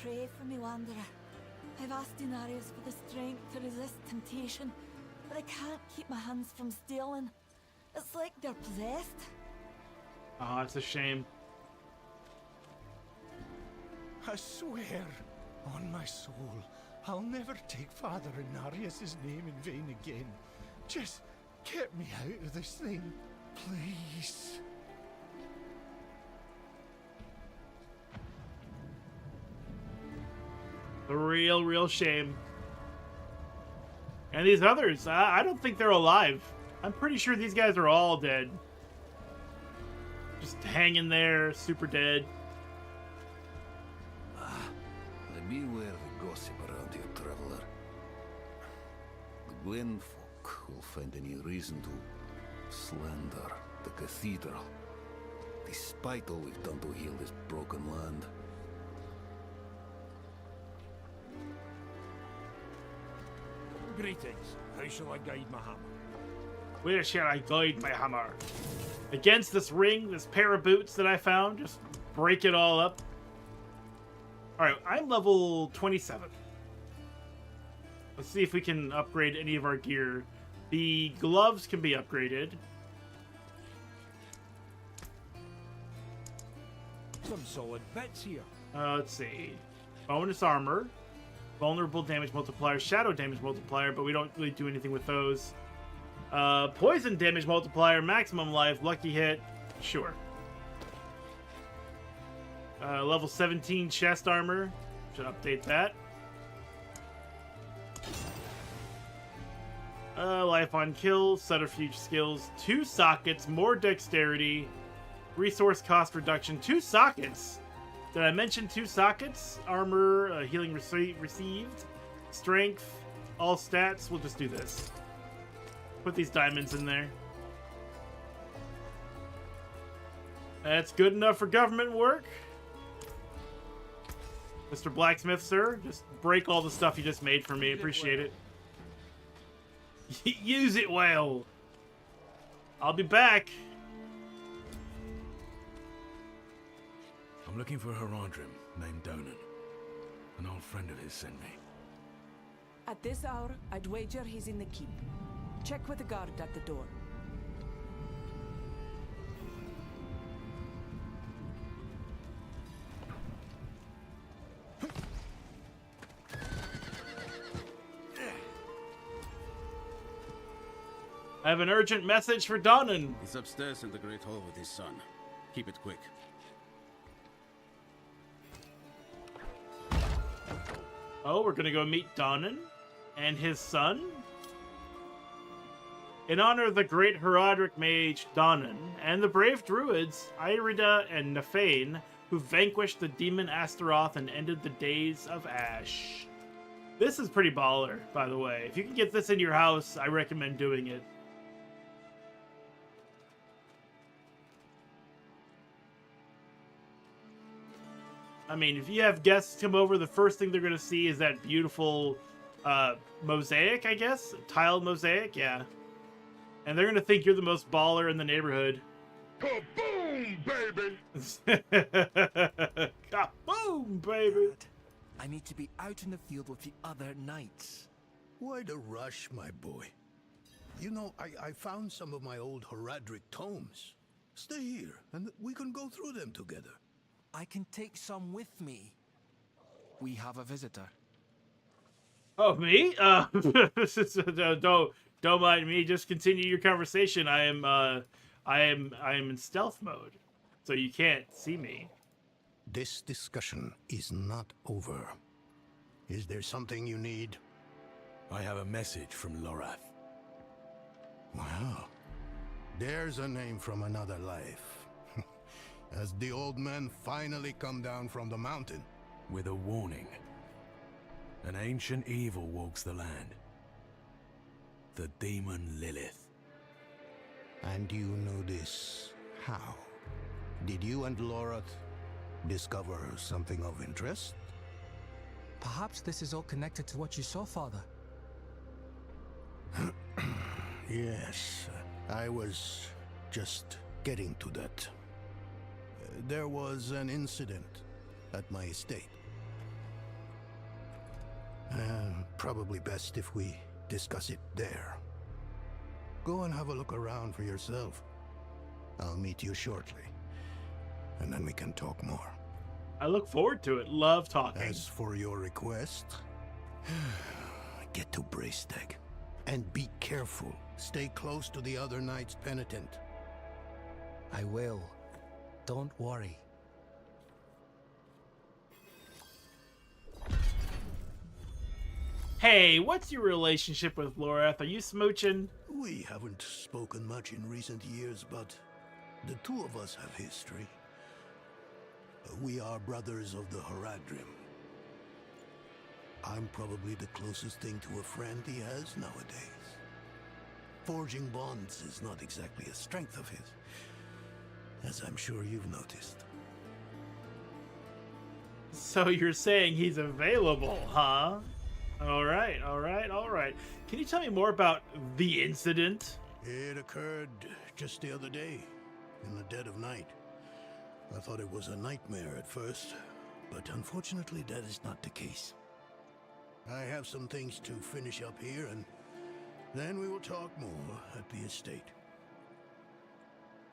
Pray for me, Wanderer. I've asked Denarius for the strength to resist temptation, but I can't keep my hands from stealing. It's like they're possessed. Oh, it's a shame. I swear on my soul, I'll never take Father Inarius' name in vain again. Just get me out of this thing, please. A real shame. And these others, I don't think they're alive. I'm pretty sure these guys are all dead. Just hanging there, super dead. Beware the gossip around here, traveler. The Gwen folk will find any reason to slander the cathedral, despite all we've done to heal this broken land. Greetings. How shall I guide my hammer? Where shall I guide my hammer? Against this ring, this pair of boots that I found, just break it all up. Alright, I'm level 27. Let's see if we can upgrade any of our gear. The gloves can be upgraded. Some solid bits here. Let's see. Bonus armor. Vulnerable damage multiplier. Shadow damage multiplier, but we don't really do anything with those. Poison damage multiplier, maximum life, lucky hit. Sure. Level 17 chest armor. Should update that. Life on kill, subterfuge skills, 2 sockets, more dexterity, resource cost reduction, 2 sockets. Did I mention 2 sockets? Armor, healing received, strength, all stats. We'll just do this. Put these diamonds in there. That's good enough for government work. Mr. Blacksmith, sir, just break all the stuff you just made for me. Appreciate it. Use it well. I'll be back. I'm looking for a Haradrim named Donan. An old friend of his sent me. At this hour, I'd wager he's in the keep. Check with the guard at the door. I have an urgent message for Donan. He's upstairs in the Great Hall with his son. Keep it quick. Oh, we're gonna go meet Donan and his son. In honor of the great Haradric mage Donan and the brave druids Irida and Nefane, who vanquished the demon Astaroth and ended the days of Ash. This is pretty baller, by the way. If you can get this in your house, I recommend doing it. I mean, if you have guests come over, the first thing they're going to see is that beautiful mosaic, I guess? Tiled mosaic, yeah. And they're going to think you're the most baller in the neighborhood. Kaboom, baby! Kaboom, baby! I need to be out in the field with the other knights. Why the rush, my boy? You know, I found some of my old Haradric tomes. Stay here, and we can go through them together. I can take some with me. We have a visitor. Oh, me? Don't mind me. Just continue your conversation. I am in stealth mode, so you can't see me. This discussion is not over. Is there something you need? I have a message from Lorath. Wow. There's a name from another life. Has the old man finally come down from the mountain? With a warning. An ancient evil walks the land. The demon Lilith. And you know this how? Did you and Lorath discover something of interest? Perhaps this is all connected to what you saw, Father. Yes, I was just getting to that. There was an incident at my estate. Probably best if we discuss it there. Go and have a look around for yourself. I'll meet you shortly, and then we can talk more. I look forward to it. Love talking. As for your request, get to Bracestag. And be careful. Stay close to the other Knights Penitent. I will. Don't worry. Hey, what's your relationship with Lorath? Are you smooching? We haven't spoken much in recent years, but the two of us have history. We are brothers of the Haradrim. I'm probably the closest thing to a friend he has nowadays. Forging bonds is not exactly a strength of his, as I'm sure you've noticed. So you're saying he's available, huh? Alright, alright, alright. Can you tell me more about the incident? It occurred just the other day, in the dead of night. I thought it was a nightmare at first, but unfortunately that is not the case. I have some things to finish up here, and then we will talk more at the estate.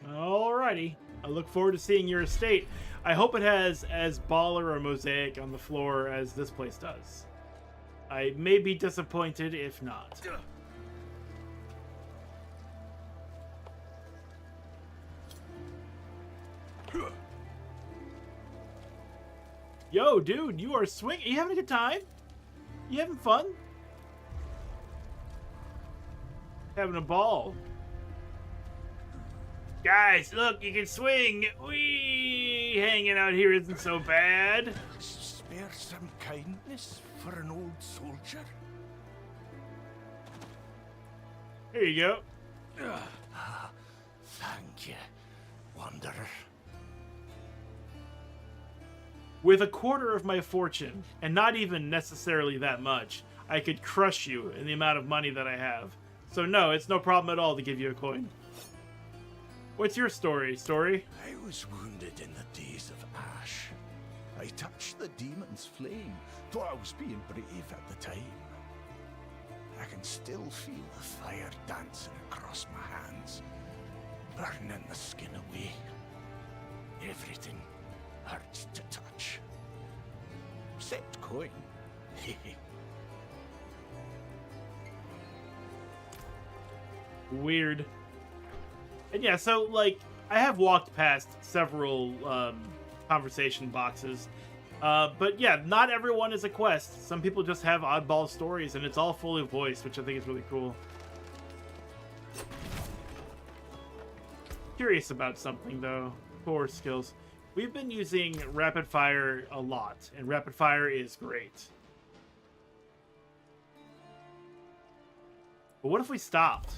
Alrighty. I look forward to seeing your estate. I hope it has as baller a mosaic on the floor as this place does. I may be disappointed if not. Yo, dude, you are swinging. You having a good time? You having fun? Having a ball. Guys, look, you can swing. Whee! Hanging out here isn't so bad. Spare some kindness for an old soldier. Here you go. Thank you, Wanderer. With a quarter of my fortune, and not even necessarily that much, I could crush you in the amount of money that I have. So no, it's no problem at all to give you a coin. What's your story? I was wounded in the days of Ash. I touched the demon's flame, thought I was being brave at the time. I can still feel the fire dancing across my hands, burning the skin away. Everything hurts to touch. Except coin. Weird. And yeah, so, like, I have walked past several conversation boxes. But yeah, not everyone is a quest. Some people just have oddball stories, and it's all fully voiced, which I think is really cool. Curious about something, though. Core skills. We've been using rapid fire a lot, and rapid fire is great. But what if we stopped?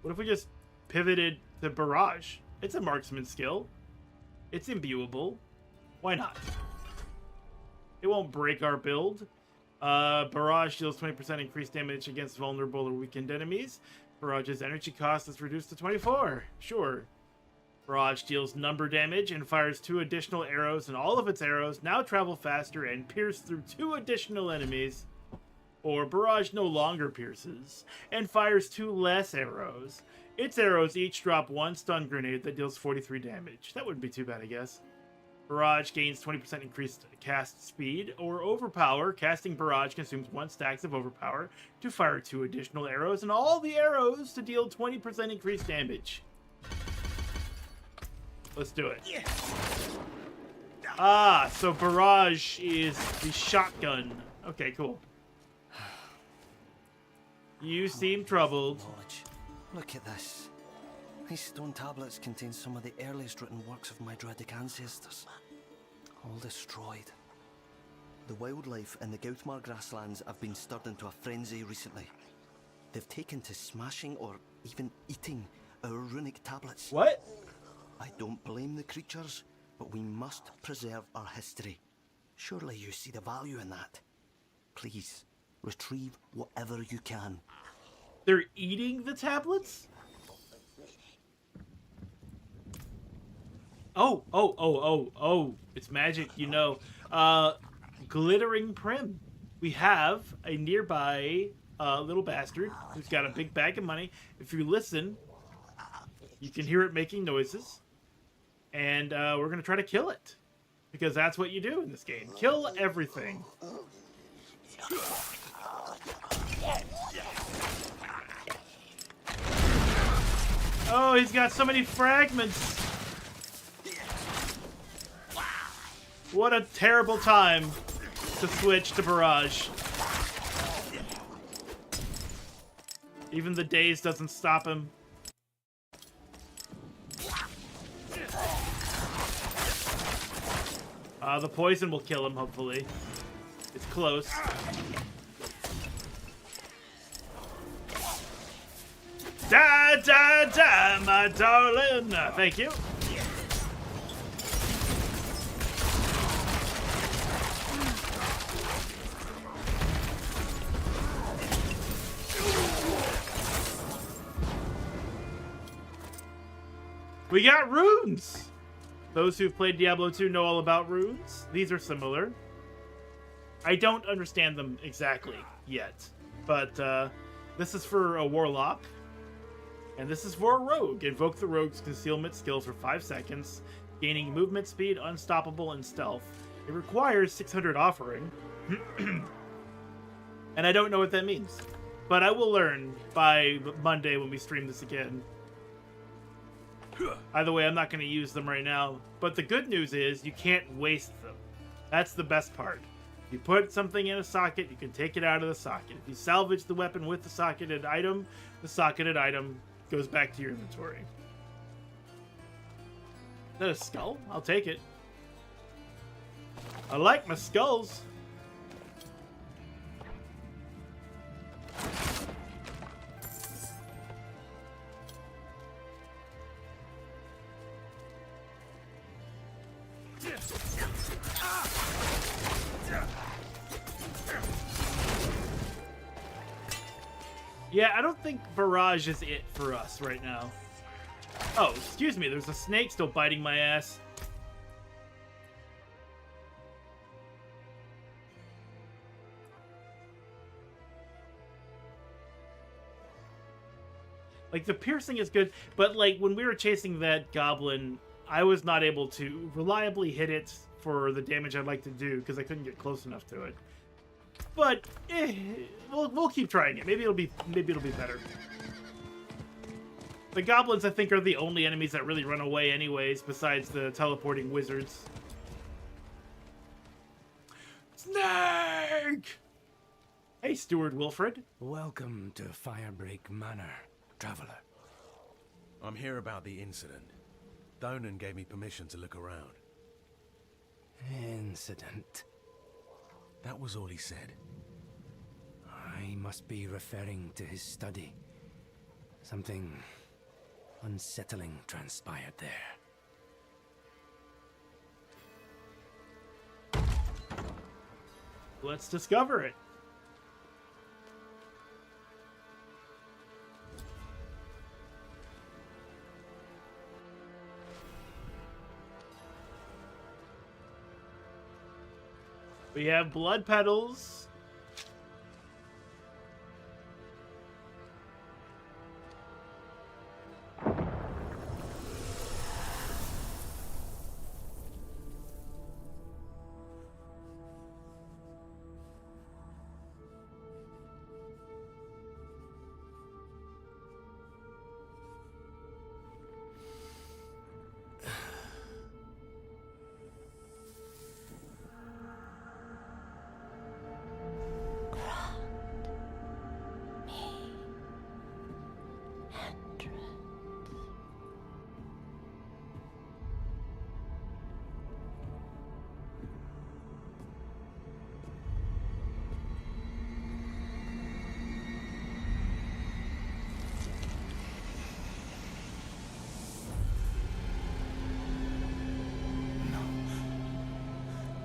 What if we just pivoted to barrage? It's a marksman skill. It's imbuable. Why not? It won't break our build. Barrage deals 20% increased damage against vulnerable or weakened enemies. Barrage's energy cost is reduced to 24. Sure. Barrage deals number damage and fires 2 additional arrows, and all of its arrows now travel faster and pierce through 2 additional enemies. Or Barrage no longer pierces and fires 2 less arrows. Its arrows each drop 1 stun grenade that deals 43 damage. That wouldn't be too bad, I guess. Barrage gains 20% increased cast speed, or Overpower. Casting Barrage consumes 1 stacks of Overpower to fire 2 additional arrows, and all the arrows to deal 20% increased damage. Let's do it. Ah, so Barrage is the shotgun. Okay, cool. You seem troubled. Look at this. These stone tablets contain some of the earliest written works of my Druidic ancestors. All destroyed. The wildlife in the Gautmar grasslands have been stirred into a frenzy recently. They've taken to smashing or even eating our runic tablets. What? I don't blame the creatures, but we must preserve our history. Surely you see the value in that. Please, retrieve whatever you can. They're eating the tablets? Oh. It's magic, you know. Glittering Prim. We have a nearby little bastard who's got a big bag of money. If you listen, you can hear it making noises. And we're going to try to kill it. Because that's what you do in this game. Kill everything. Oh, he's got so many fragments. What a terrible time to switch to Barrage. Even the daze doesn't stop him. The poison will kill him, hopefully. It's close. Da, da, da, my darling. Thank you. We got runes! Those who've played Diablo 2 know all about runes. These are similar. I don't understand them exactly yet, but this is for a warlock, and this is for a rogue. Invoke the rogue's concealment skill for 5 seconds, gaining movement speed, unstoppable, and stealth. It requires 600 offering, and I don't know what that means, but I will learn by Monday when we stream this again. Either way, I'm not going to use them right now. But the good news is you can't waste them. That's the best part. If you put something in a socket, you can take it out of the socket. If you salvage the weapon with the socketed item goes back to your inventory. Is that a skull? I'll take it. I like my skulls. Yeah, I don't think barrage is it for us right now. Oh, excuse me, there's a snake still biting my ass. Like, the piercing is good, but, like, when we were chasing that goblin, I was not able to reliably hit it for the damage I'd like to do, because I couldn't get close enough to it. But, we'll keep trying it. Maybe it'll be better. The goblins, I think, are the only enemies that really run away anyways, besides the teleporting wizards. Snake! Hey, Steward Wilfred. Welcome to Firebreak Manor, traveler. I'm here about the incident. Donan gave me permission to look around. Incident? That was all he said. I must be referring to his study. Something unsettling transpired there. Let's discover it. We have blood petals.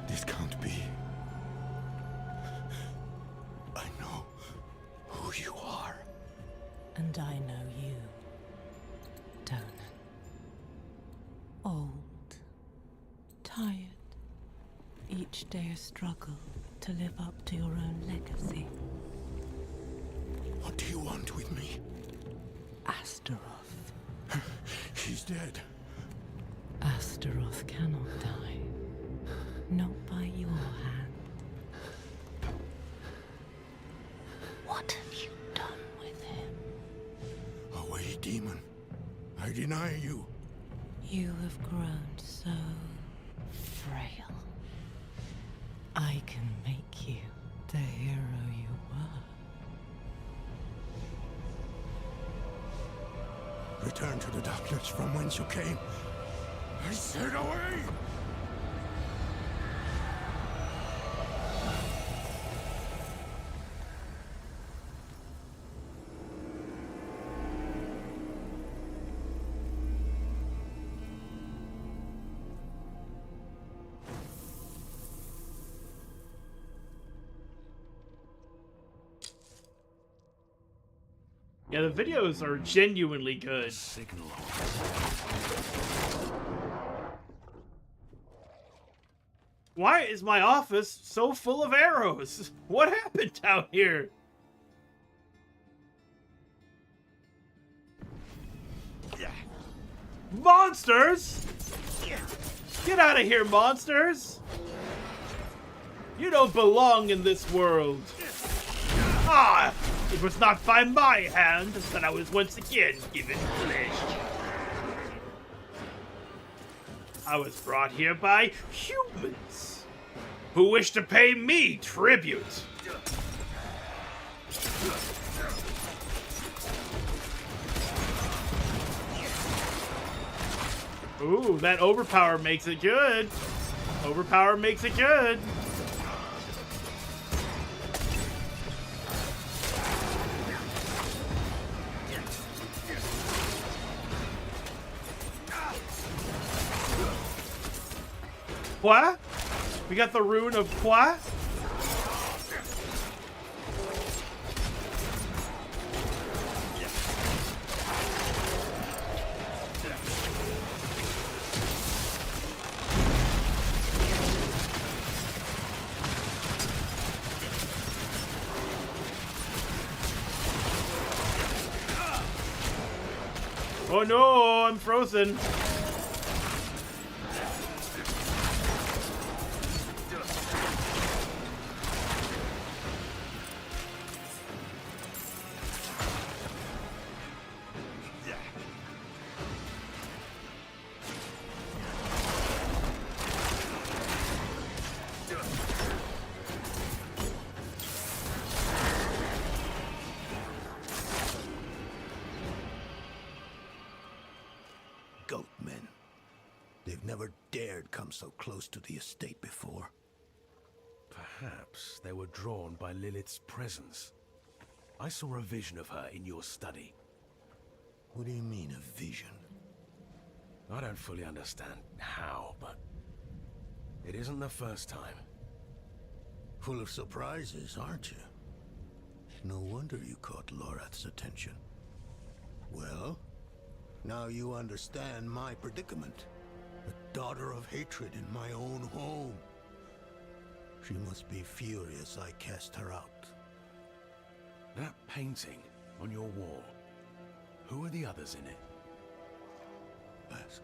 This can't be. I know who you are. And I know you, Donan. Old, tired, each day a struggle to live up to your own legacy. What do you want with me? Astaroth. He's dead. Astaroth cannot die. Not by your hand. What have you done with him? Away, demon. I deny you. You have grown so frail. I can make you the hero you were. Return to the darkness from whence you came. I said away! Yeah, the videos are genuinely good. Signal. Why is my office so full of arrows? What happened down here? Monsters! Get out of here, monsters! You don't belong in this world. Ah! It was not by my hand that I was once again given flesh. I was brought here by humans who wish to pay me tribute. Ooh, that overpower makes it good. Overpower makes it good. What? We got the rune of what? Oh no, I'm frozen. Goatmen. They've never dared come so close to the estate before. Perhaps they were drawn by Lilith's presence. I saw a vision of her in your study. What do you mean, a vision? I don't fully understand how, but it isn't the first time. Full of surprises, aren't you? No wonder you caught Lorath's attention. Well, now you understand my predicament. A daughter of hatred in my own home. She must be furious I cast her out. That painting on your wall, who are the others in it? Ask.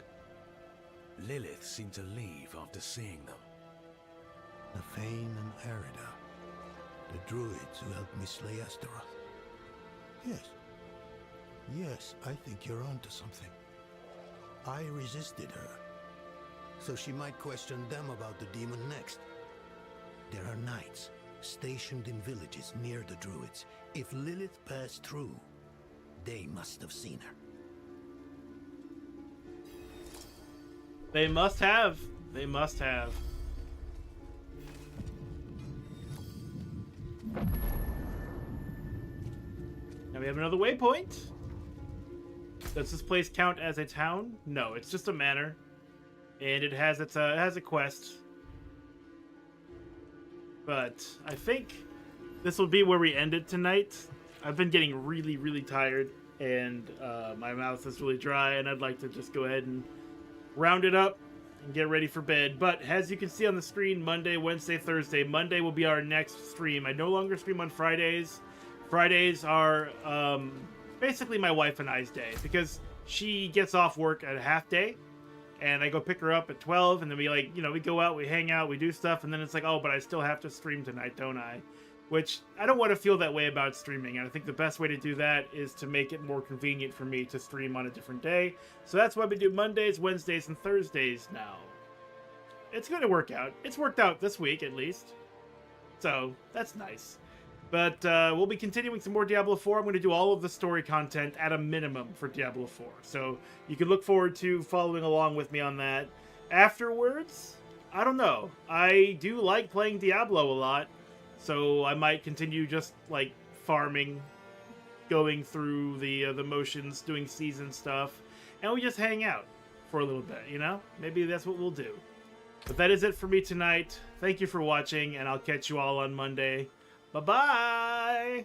Lilith seemed to leave after seeing them. Nafane and Arida, the druids who helped me slay Astaroth. Yes. Yes, I think you're onto something. I resisted her, so she might question them about the demon next. There are knights stationed in villages near the druids. If Lilith passed through, they must have seen her. They must have. They must have. Now we have another waypoint. Does this place count as a town? No, it's just a manor, and it has it has a quest. But I think this will be where we end it tonight. I've been getting really, really tired, and my mouth is really dry, and I'd like to just go ahead and round it up and get ready for bed. But as you can see on the screen, Monday, Wednesday, Thursday. Monday will be our next stream. I no longer stream on Fridays. Fridays are basically my wife and I's day, because she gets off work at a half day, and I go pick her up at 12, and then we we go out, we hang out, we do stuff, and then it's like, oh, but I still have to stream tonight, don't I? Which, I don't want to feel that way about streaming, and I think the best way to do that is to make it more convenient for me to stream on a different day. So that's why we do Mondays, Wednesdays, and Thursdays now. It's going to work out. It's worked out this week, at least. So, that's nice. But we'll be continuing some more Diablo 4. I'm going to do all of the story content at a minimum for Diablo 4. So you can look forward to following along with me on that. Afterwards, I don't know. I do like playing Diablo a lot. So I might continue just like farming, going through the motions, doing season stuff. And we just hang out for a little bit, you know? Maybe that's what we'll do. But that is it for me tonight. Thank you for watching, and I'll catch you all on Monday. Bye-bye!